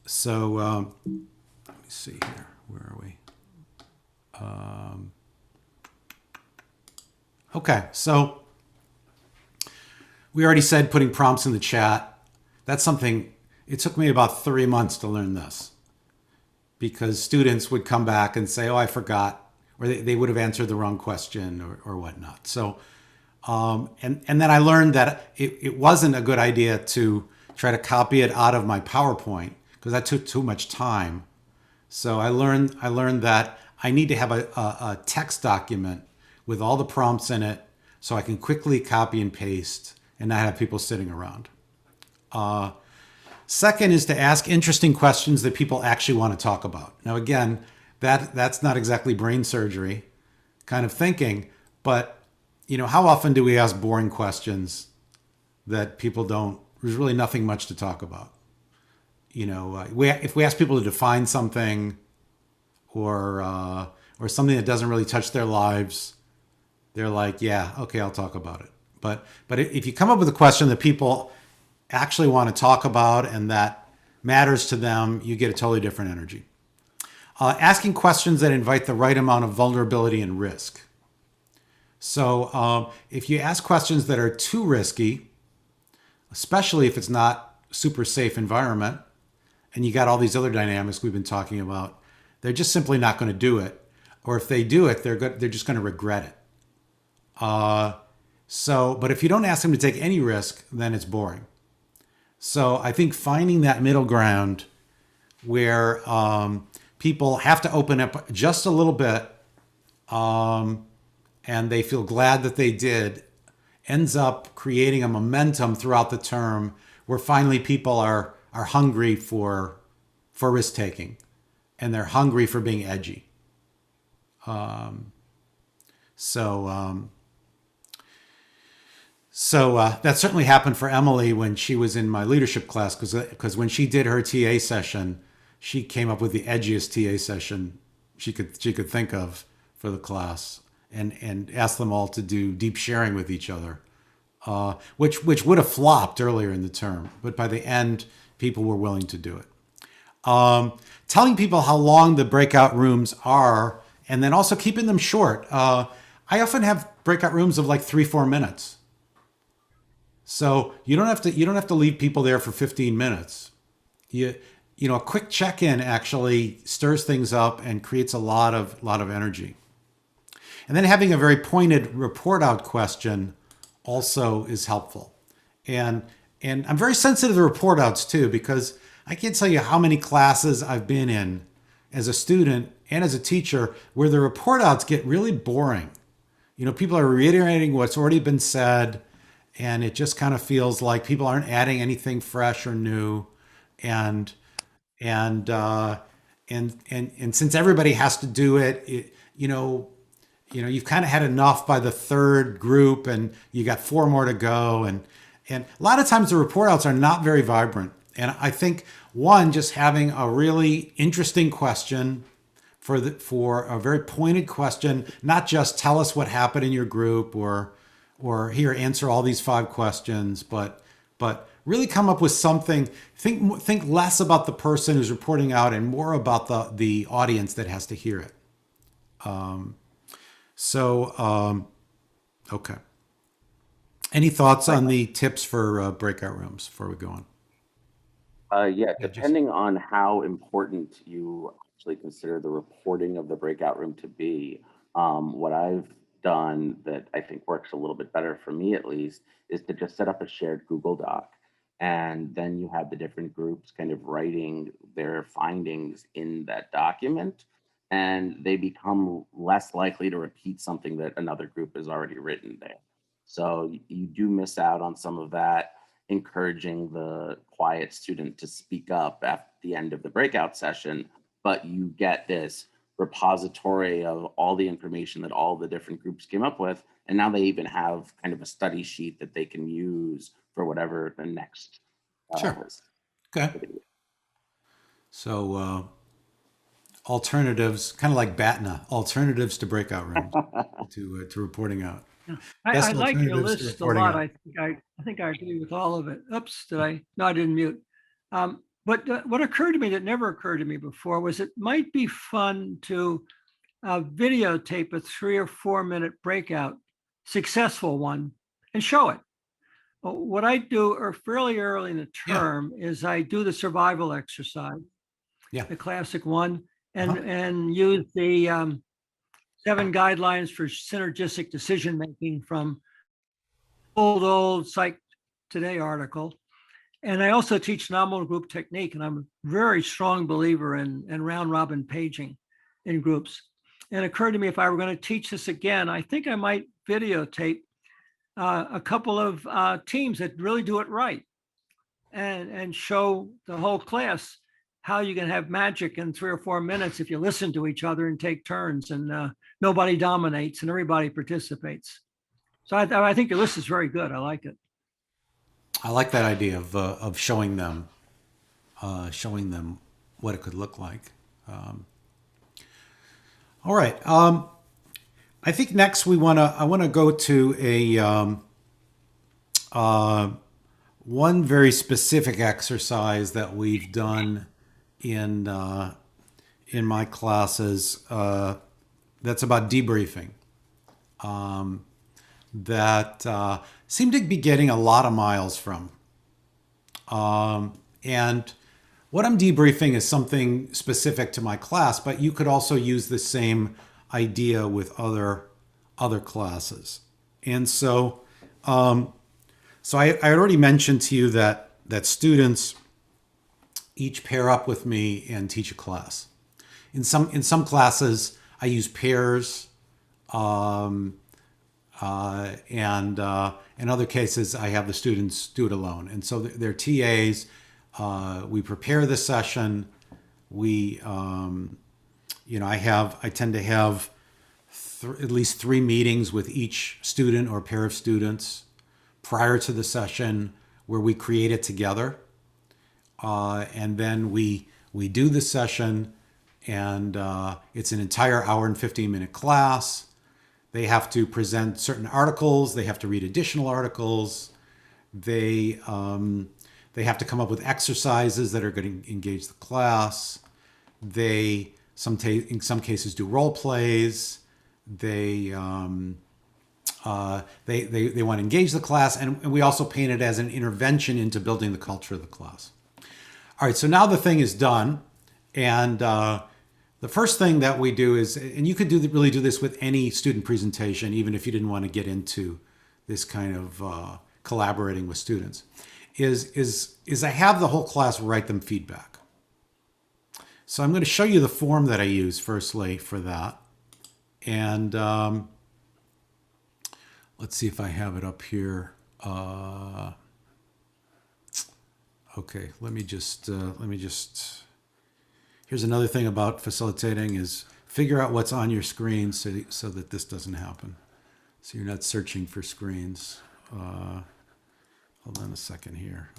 So let me see here. Where are we? Okay, so we already said putting prompts in the chat. That's something, it took me about 3 months to learn this, because students would come back and say, oh, I forgot, or they would have answered the wrong question or whatnot. So, and then I learned that it wasn't a good idea to try to copy it out of my PowerPoint, because that took too much time. So I learned that I need to have a text document with all the prompts in it, so I can quickly copy and paste and not have people sitting around. Second is to ask interesting questions that people actually want to talk about. Now, again, that's not exactly brain surgery kind of thinking, but how often do we ask boring questions that people don't, there's really nothing much to talk about. If we ask people to define something or something that doesn't really touch their lives, they're like, yeah, okay, I'll talk about it. But if you come up with a question that people actually want to talk about and that matters to them, you get a totally different energy. asking questions that invite the right amount of vulnerability and risk. So if you ask questions that are too risky, especially if it's not super safe environment, and you got all these other dynamics we've been talking about, they're just simply not going to do it. Or if they do it, they're just going to regret it. But if you don't ask them to take any risk, then it's boring. So I think finding that middle ground where people have to open up just a little bit, and they feel glad that they did, ends up creating a momentum throughout the term where finally people are hungry for risk taking, and they're hungry for being edgy. That certainly happened for Emily when she was in my leadership class, because when she did her TA session, she came up with the edgiest TA session she could think of for the class, and asked them all to do deep sharing with each other, which would have flopped earlier in the term, but by the end, people were willing to do it. Telling people how long the breakout rooms are, and then also keeping them short. I often have breakout rooms of like 3-4 minutes. So you don't have to leave people there for 15 minutes. A quick check-in actually stirs things up and creates a lot of energy. And then having a very pointed report out question also is helpful. And I'm very sensitive to report outs too, because I can't tell you how many classes I've been in as a student and as a teacher where the report outs get really boring. People are reiterating what's already been said, and it just kind of feels like people aren't adding anything fresh or new. And since everybody has to do it, you've kind of had enough by the third group, and you got 4 more to go. And a lot of times the report outs are not very vibrant. And I think just having a really interesting question for a very pointed question, not just tell us what happened in your group or here, answer all these 5 questions, but really come up with something. Think less about the person who's reporting out and more about the audience that has to hear it. Okay. Any thoughts on the tips for breakout rooms before we go on? Depending on how important you actually consider the reporting of the breakout room to be, what I've done that I think works a little bit better for me at least is to just set up a shared Google Doc. And then you have the different groups kind of writing their findings in that document, and they become less likely to repeat something that another group has already written there. So you do miss out on some of that, encouraging the quiet student to speak up at the end of the breakout session, but you get this repository of all the information that all the different groups came up with. And now they even have kind of a study sheet that they can use for whatever the next Sure. Okay. So alternatives, kind of like BATNA, alternatives to breakout rooms to reporting out. I like your list a lot. I think I agree with all of it. Oops, did I? No, I didn't mute. But what occurred to me that never occurred to me before was it might be fun to videotape a 3 or 4 minute breakout, successful one, and show it. What I do fairly early in the term is I do the survival exercise, the classic one, and use the 7 guidelines for synergistic decision making from old Psych Today article. And I also teach nominal group technique, and I'm a very strong believer in round robin paging in groups. And it occurred to me if I were going to teach this again, I think I might videotape a couple of teams that really do it right, and show the whole class how you can have magic in 3 or 4 minutes if you listen to each other and take turns, and nobody dominates and everybody participates. So I think your list is very good. I like it. I like that idea of showing them what it could look like. All right. I think next I want to go to one very specific exercise that we've done in in my classes that's about debriefing that seem to be getting a lot of miles from. And what I'm debriefing is something specific to my class, but you could also use the same idea with other classes. And so, I already mentioned to you that students each pair up with me and teach a class. In some classes, I use pairs, and in other cases, I have the students do it alone. And so they're TAs. We prepare the session. We, I tend to have at least 3 meetings with each student or pair of students prior to the session where we create it together. And then we do the session, and it's an entire hour and 15-minute class. They have to present certain articles. They have to read additional articles. They have to come up with exercises that are going to engage the class. They in some cases do role plays. They want to engage the class, and we also paint it as an intervention into building the culture of the class. All right, so now the thing is done, and the first thing that we do is, and you could really do this with any student presentation, even if you didn't want to get into this kind of collaborating with students, is I have the whole class write them feedback. So I'm going to show you the form that I use firstly for that. And let's see if I have it up here. Okay, let me just, here's another thing about facilitating is figure out what's on your screen so that this doesn't happen. So you're not searching for screens. Hold on a second here.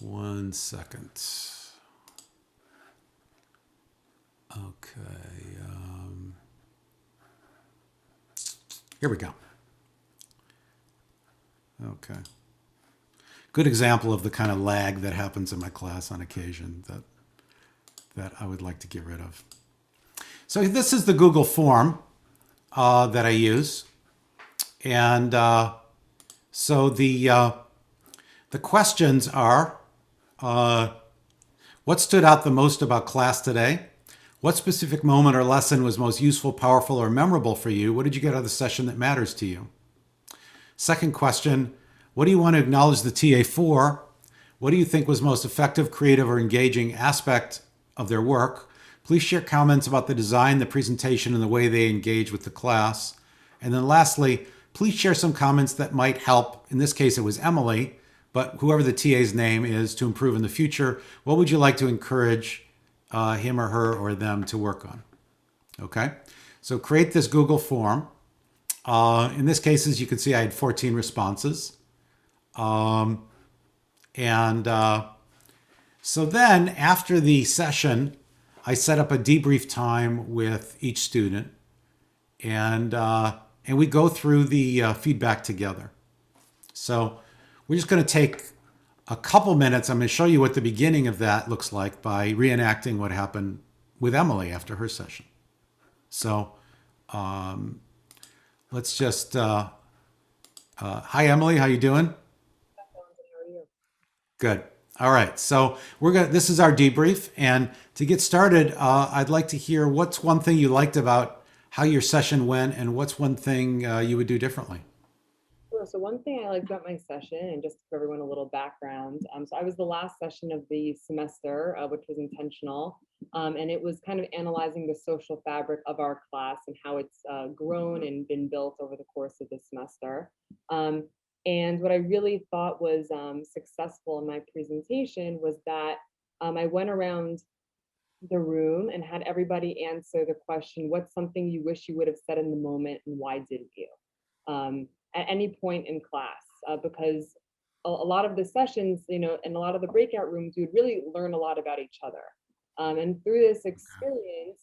1 second. Okay. Here we go. Okay. Good example of the kind of lag that happens in my class on occasion that I would like to get rid of. So this is the Google form that I use. And so the questions are, what stood out the most about class today? What specific moment or lesson was most useful, powerful, or memorable for you? What did you get out of the session that matters to you? Second question, what do you want to acknowledge the TA for? What do you think was most effective, creative, or engaging aspect of their work? Please share comments about the design, the presentation, and the way they engage with the class. And then lastly, please share some comments that might help. In this case, it was Emily, but whoever the TA's name is, to improve in the future. What would you like to encourage him or her or them to work on? Okay, so create this Google form. In this case, as you can see, I had 14 responses. So then after the session, I set up a debrief time with each student, and we go through the feedback together. So we're just going to take a couple minutes. I'm going to show you what the beginning of that looks like by reenacting what happened with Emily after her session. So let's just, hi Emily, how you doing? Good. All right. So this is our debrief. And to get started, I'd like to hear what's one thing you liked about how your session went and what's one thing you would do differently. Sure. So one thing I liked about my session, and just to give everyone a little background, so I was the last session of the semester, which was intentional, and it was kind of analyzing the social fabric of our class and how it's grown and been built over the course of the semester. And what I really thought was successful in my presentation was that I went around the room and had everybody answer the question, what's something you wish you would have said in the moment and why didn't you? At any point in class, because a lot of the sessions, and a lot of the breakout rooms, you would really learn a lot about each other. And through this experience,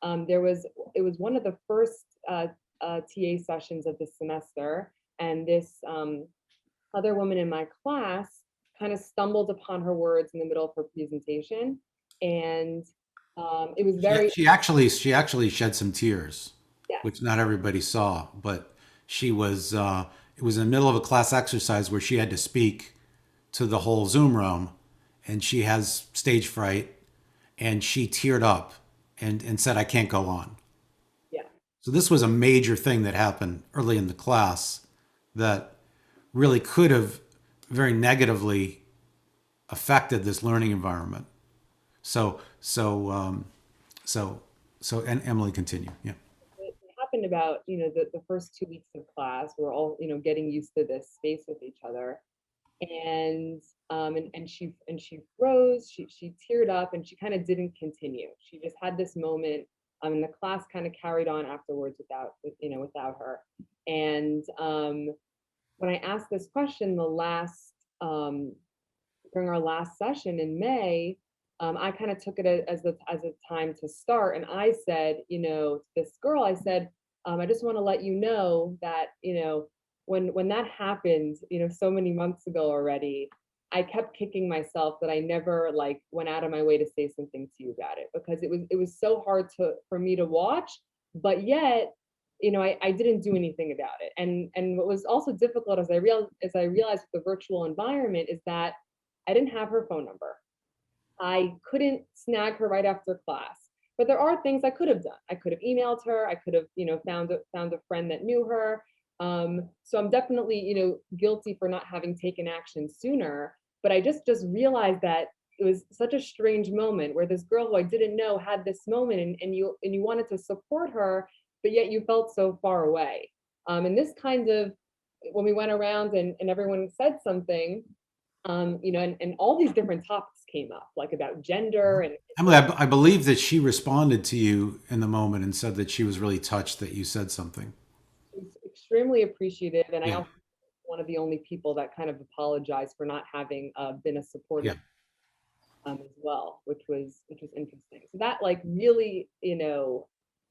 it was one of the first TA sessions of the semester, and this other woman in my class kind of stumbled upon her words in the middle of her presentation. And it was very, She actually shed some tears, yeah, which not everybody saw, but she was it was in the middle of a class exercise where she had to speak to the whole Zoom room, and she has stage fright, and she teared up and said, "I can't go on." yeah. So this was a major thing that happened early in the class that really could have very negatively affected this learning environment. So so and Emily, continue. Yeah. It happened about, the first 2 weeks of class. We're all, getting used to this space with each other. And she froze, she teared up, and she kind of didn't continue. She just had this moment, and the class kind of carried on afterwards without her. And when I asked this question during our last session in May, I kind of took it as a time to start, and I said, to this girl, I said, I just want to let you know that, when that happened, so many months ago already, I kept kicking myself that I never like went out of my way to say something to you about it, because it was so hard for me to watch, but yet, I didn't do anything about it. And what was also difficult, as I realized with the virtual environment, is that I didn't have her phone number. I couldn't snag her right after class. But there are things I could have done. I could have emailed her. I could have, found a friend that knew her. So I'm definitely, guilty for not having taken action sooner. But I just realized that it was such a strange moment where this girl who I didn't know had this moment, and you wanted to support her, but yet you felt so far away. And this kind of, when we went around and everyone said something, and all these different topics came up, like about gender and Emily, I believe that she responded to you in the moment and said that she was really touched that you said something. was extremely appreciative. And I Yeah. also one of the only people that kind of apologized for not having been a supporter as well, which was interesting. So that like really,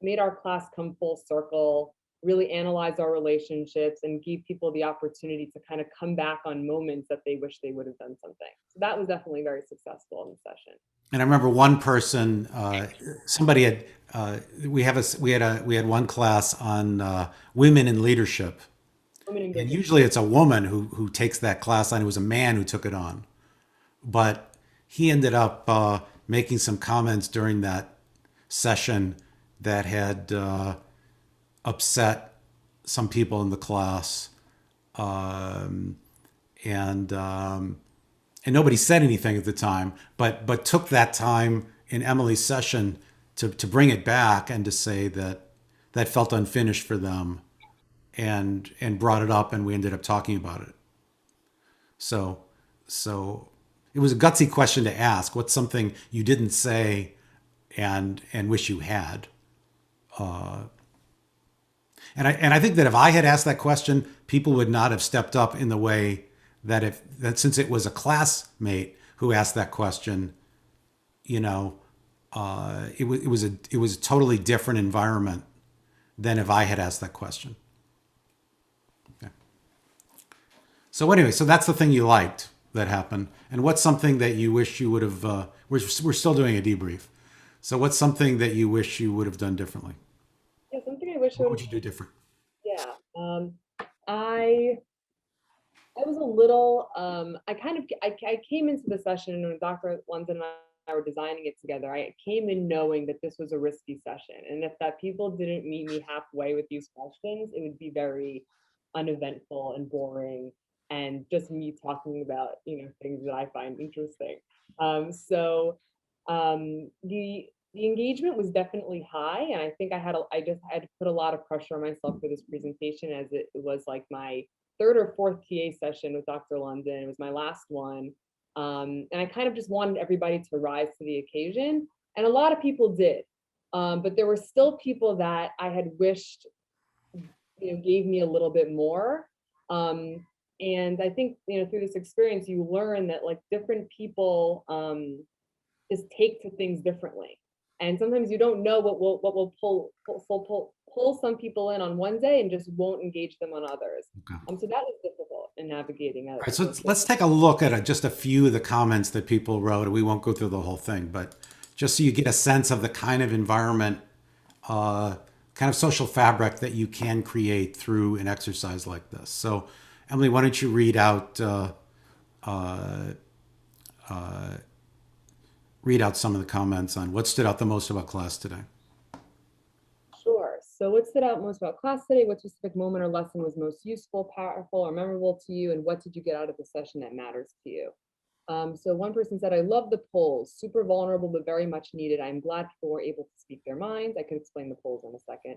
made our class come full circle, really analyze our relationships, and give people the opportunity to kind of come back on moments that they wish they would have done something. So that was definitely very successful in the session. And I remember one person, somebody had, we had one class on women in leadership. Women in And business. usually it's a woman who takes that class on. It was a man who took it on. But he ended up making some comments during that session that had upset some people in the class. And nobody said anything at the time, but took that time in Emily's session to bring it back and to say that that felt unfinished for them, and brought it up, and we ended up talking about it. So it was a gutsy question to ask. What's something you didn't say and wish you had? And I think that if I had asked that question, people would not have stepped up in the way that since it was a classmate who asked that question, it was a totally different environment than if I had asked that question. Okay. So anyway, so that's the thing you liked that happened, and what's something that you wish you would have? We're still doing a debrief. So what's something that you wish you would have done differently? Yeah, something I wish I What would would you do different? Yeah. I was a little, I came into the session when Dr. London and I were designing it together. I came in knowing that this was a risky session. And if that people didn't meet me halfway with these questions, it would be very uneventful and boring, and just me talking about, things that I find interesting. The engagement was definitely high, and I think I just had to put a lot of pressure on myself for this presentation, as it was like my third or fourth TA session with Dr. London. It was my last one. And I kind of just wanted everybody to rise to the occasion. And a lot of people did. But there were still people that I had wished, gave me a little bit more. And I think, through this experience, you learn that like different people just take to things differently. And sometimes you don't know what will pull some people in on one day and just won't engage them on others. Okay. So that was difficult in navigating. All right, so let's take a look at just a few of the comments that people wrote. We won't go through the whole thing, but just so you get a sense of the kind of environment, kind of social fabric that you can create through an exercise like this. So, Emily, why don't you read out some of the comments on what stood out the most about class today? Sure. So what stood out most about class today? What specific moment or lesson was most useful, powerful, or memorable to you? And what did you get out of the session that matters to you? So one person said, I love the polls, super vulnerable, but very much needed. I'm glad people were able to speak their minds. I could explain the polls in a second.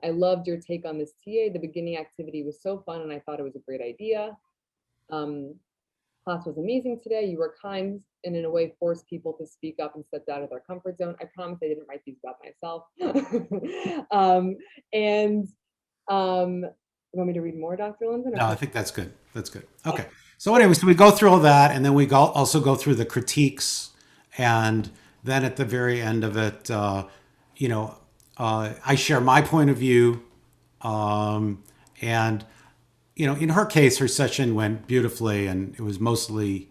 I loved your take on this TA. The beginning activity was so fun and I thought it was a great idea. Class was amazing today. You were kind and in a way forced people to speak up and step out of their comfort zone. I promise I didn't write these about myself. You want me to read more, Dr. Linden? No, I think that's good. That's good. Okay. So anyway, so we go through all that, and then we also go through the critiques, and then at the very end of it, I share my point of view, and in her case, her session went beautifully, and it was mostly,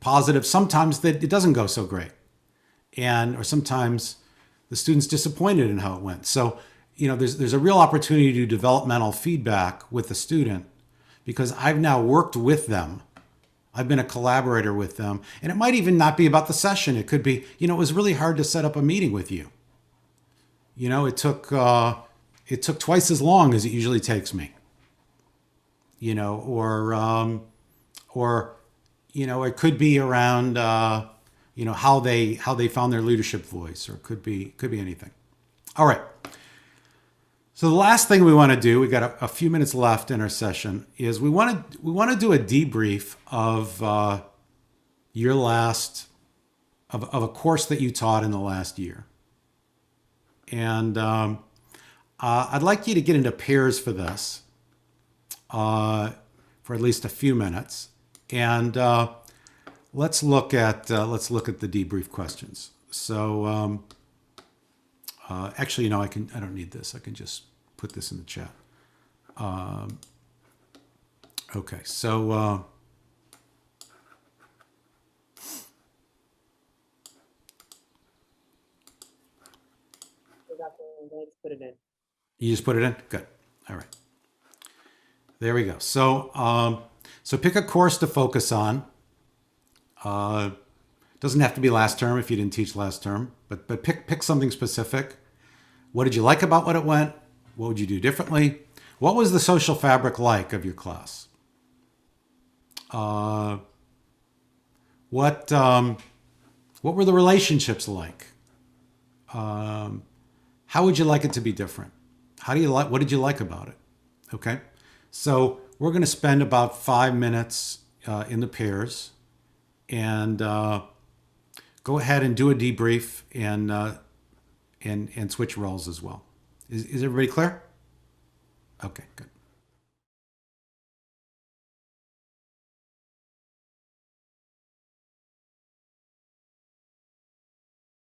positive. Sometimes it doesn't go so great, or sometimes the student's disappointed in how it went. So, there's a real opportunity to do developmental feedback with the student because I've now worked with them. I've been a collaborator with them, and it might even not be about the session. It could be, it was really hard to set up a meeting with you. It took twice as long as it usually takes me. Or it could be around, how they found their leadership voice, or it could be anything. All right. So the last thing we want to do, we've got a few minutes left in our session, is we want to do a debrief of of a course that you taught in the last year. And I'd like you to get into pairs for this, for at least a few minutes, and let's look at the debrief questions. So actually, I don't need this. I can just put this in the chat. Okay, so Let's put it in. you just put it in? Good. All right. There we go. So pick a course to focus on. Doesn't have to be last term if you didn't teach last term, but pick something specific. What did you like about what it went? What would you do differently? What was the social fabric like of your class? What were the relationships like? How would you like it to be different? What did you like about it? Okay. So we're going to spend about 5 minutes in the pairs, and go ahead and do a debrief and switch roles as well. Is everybody clear? Okay, good.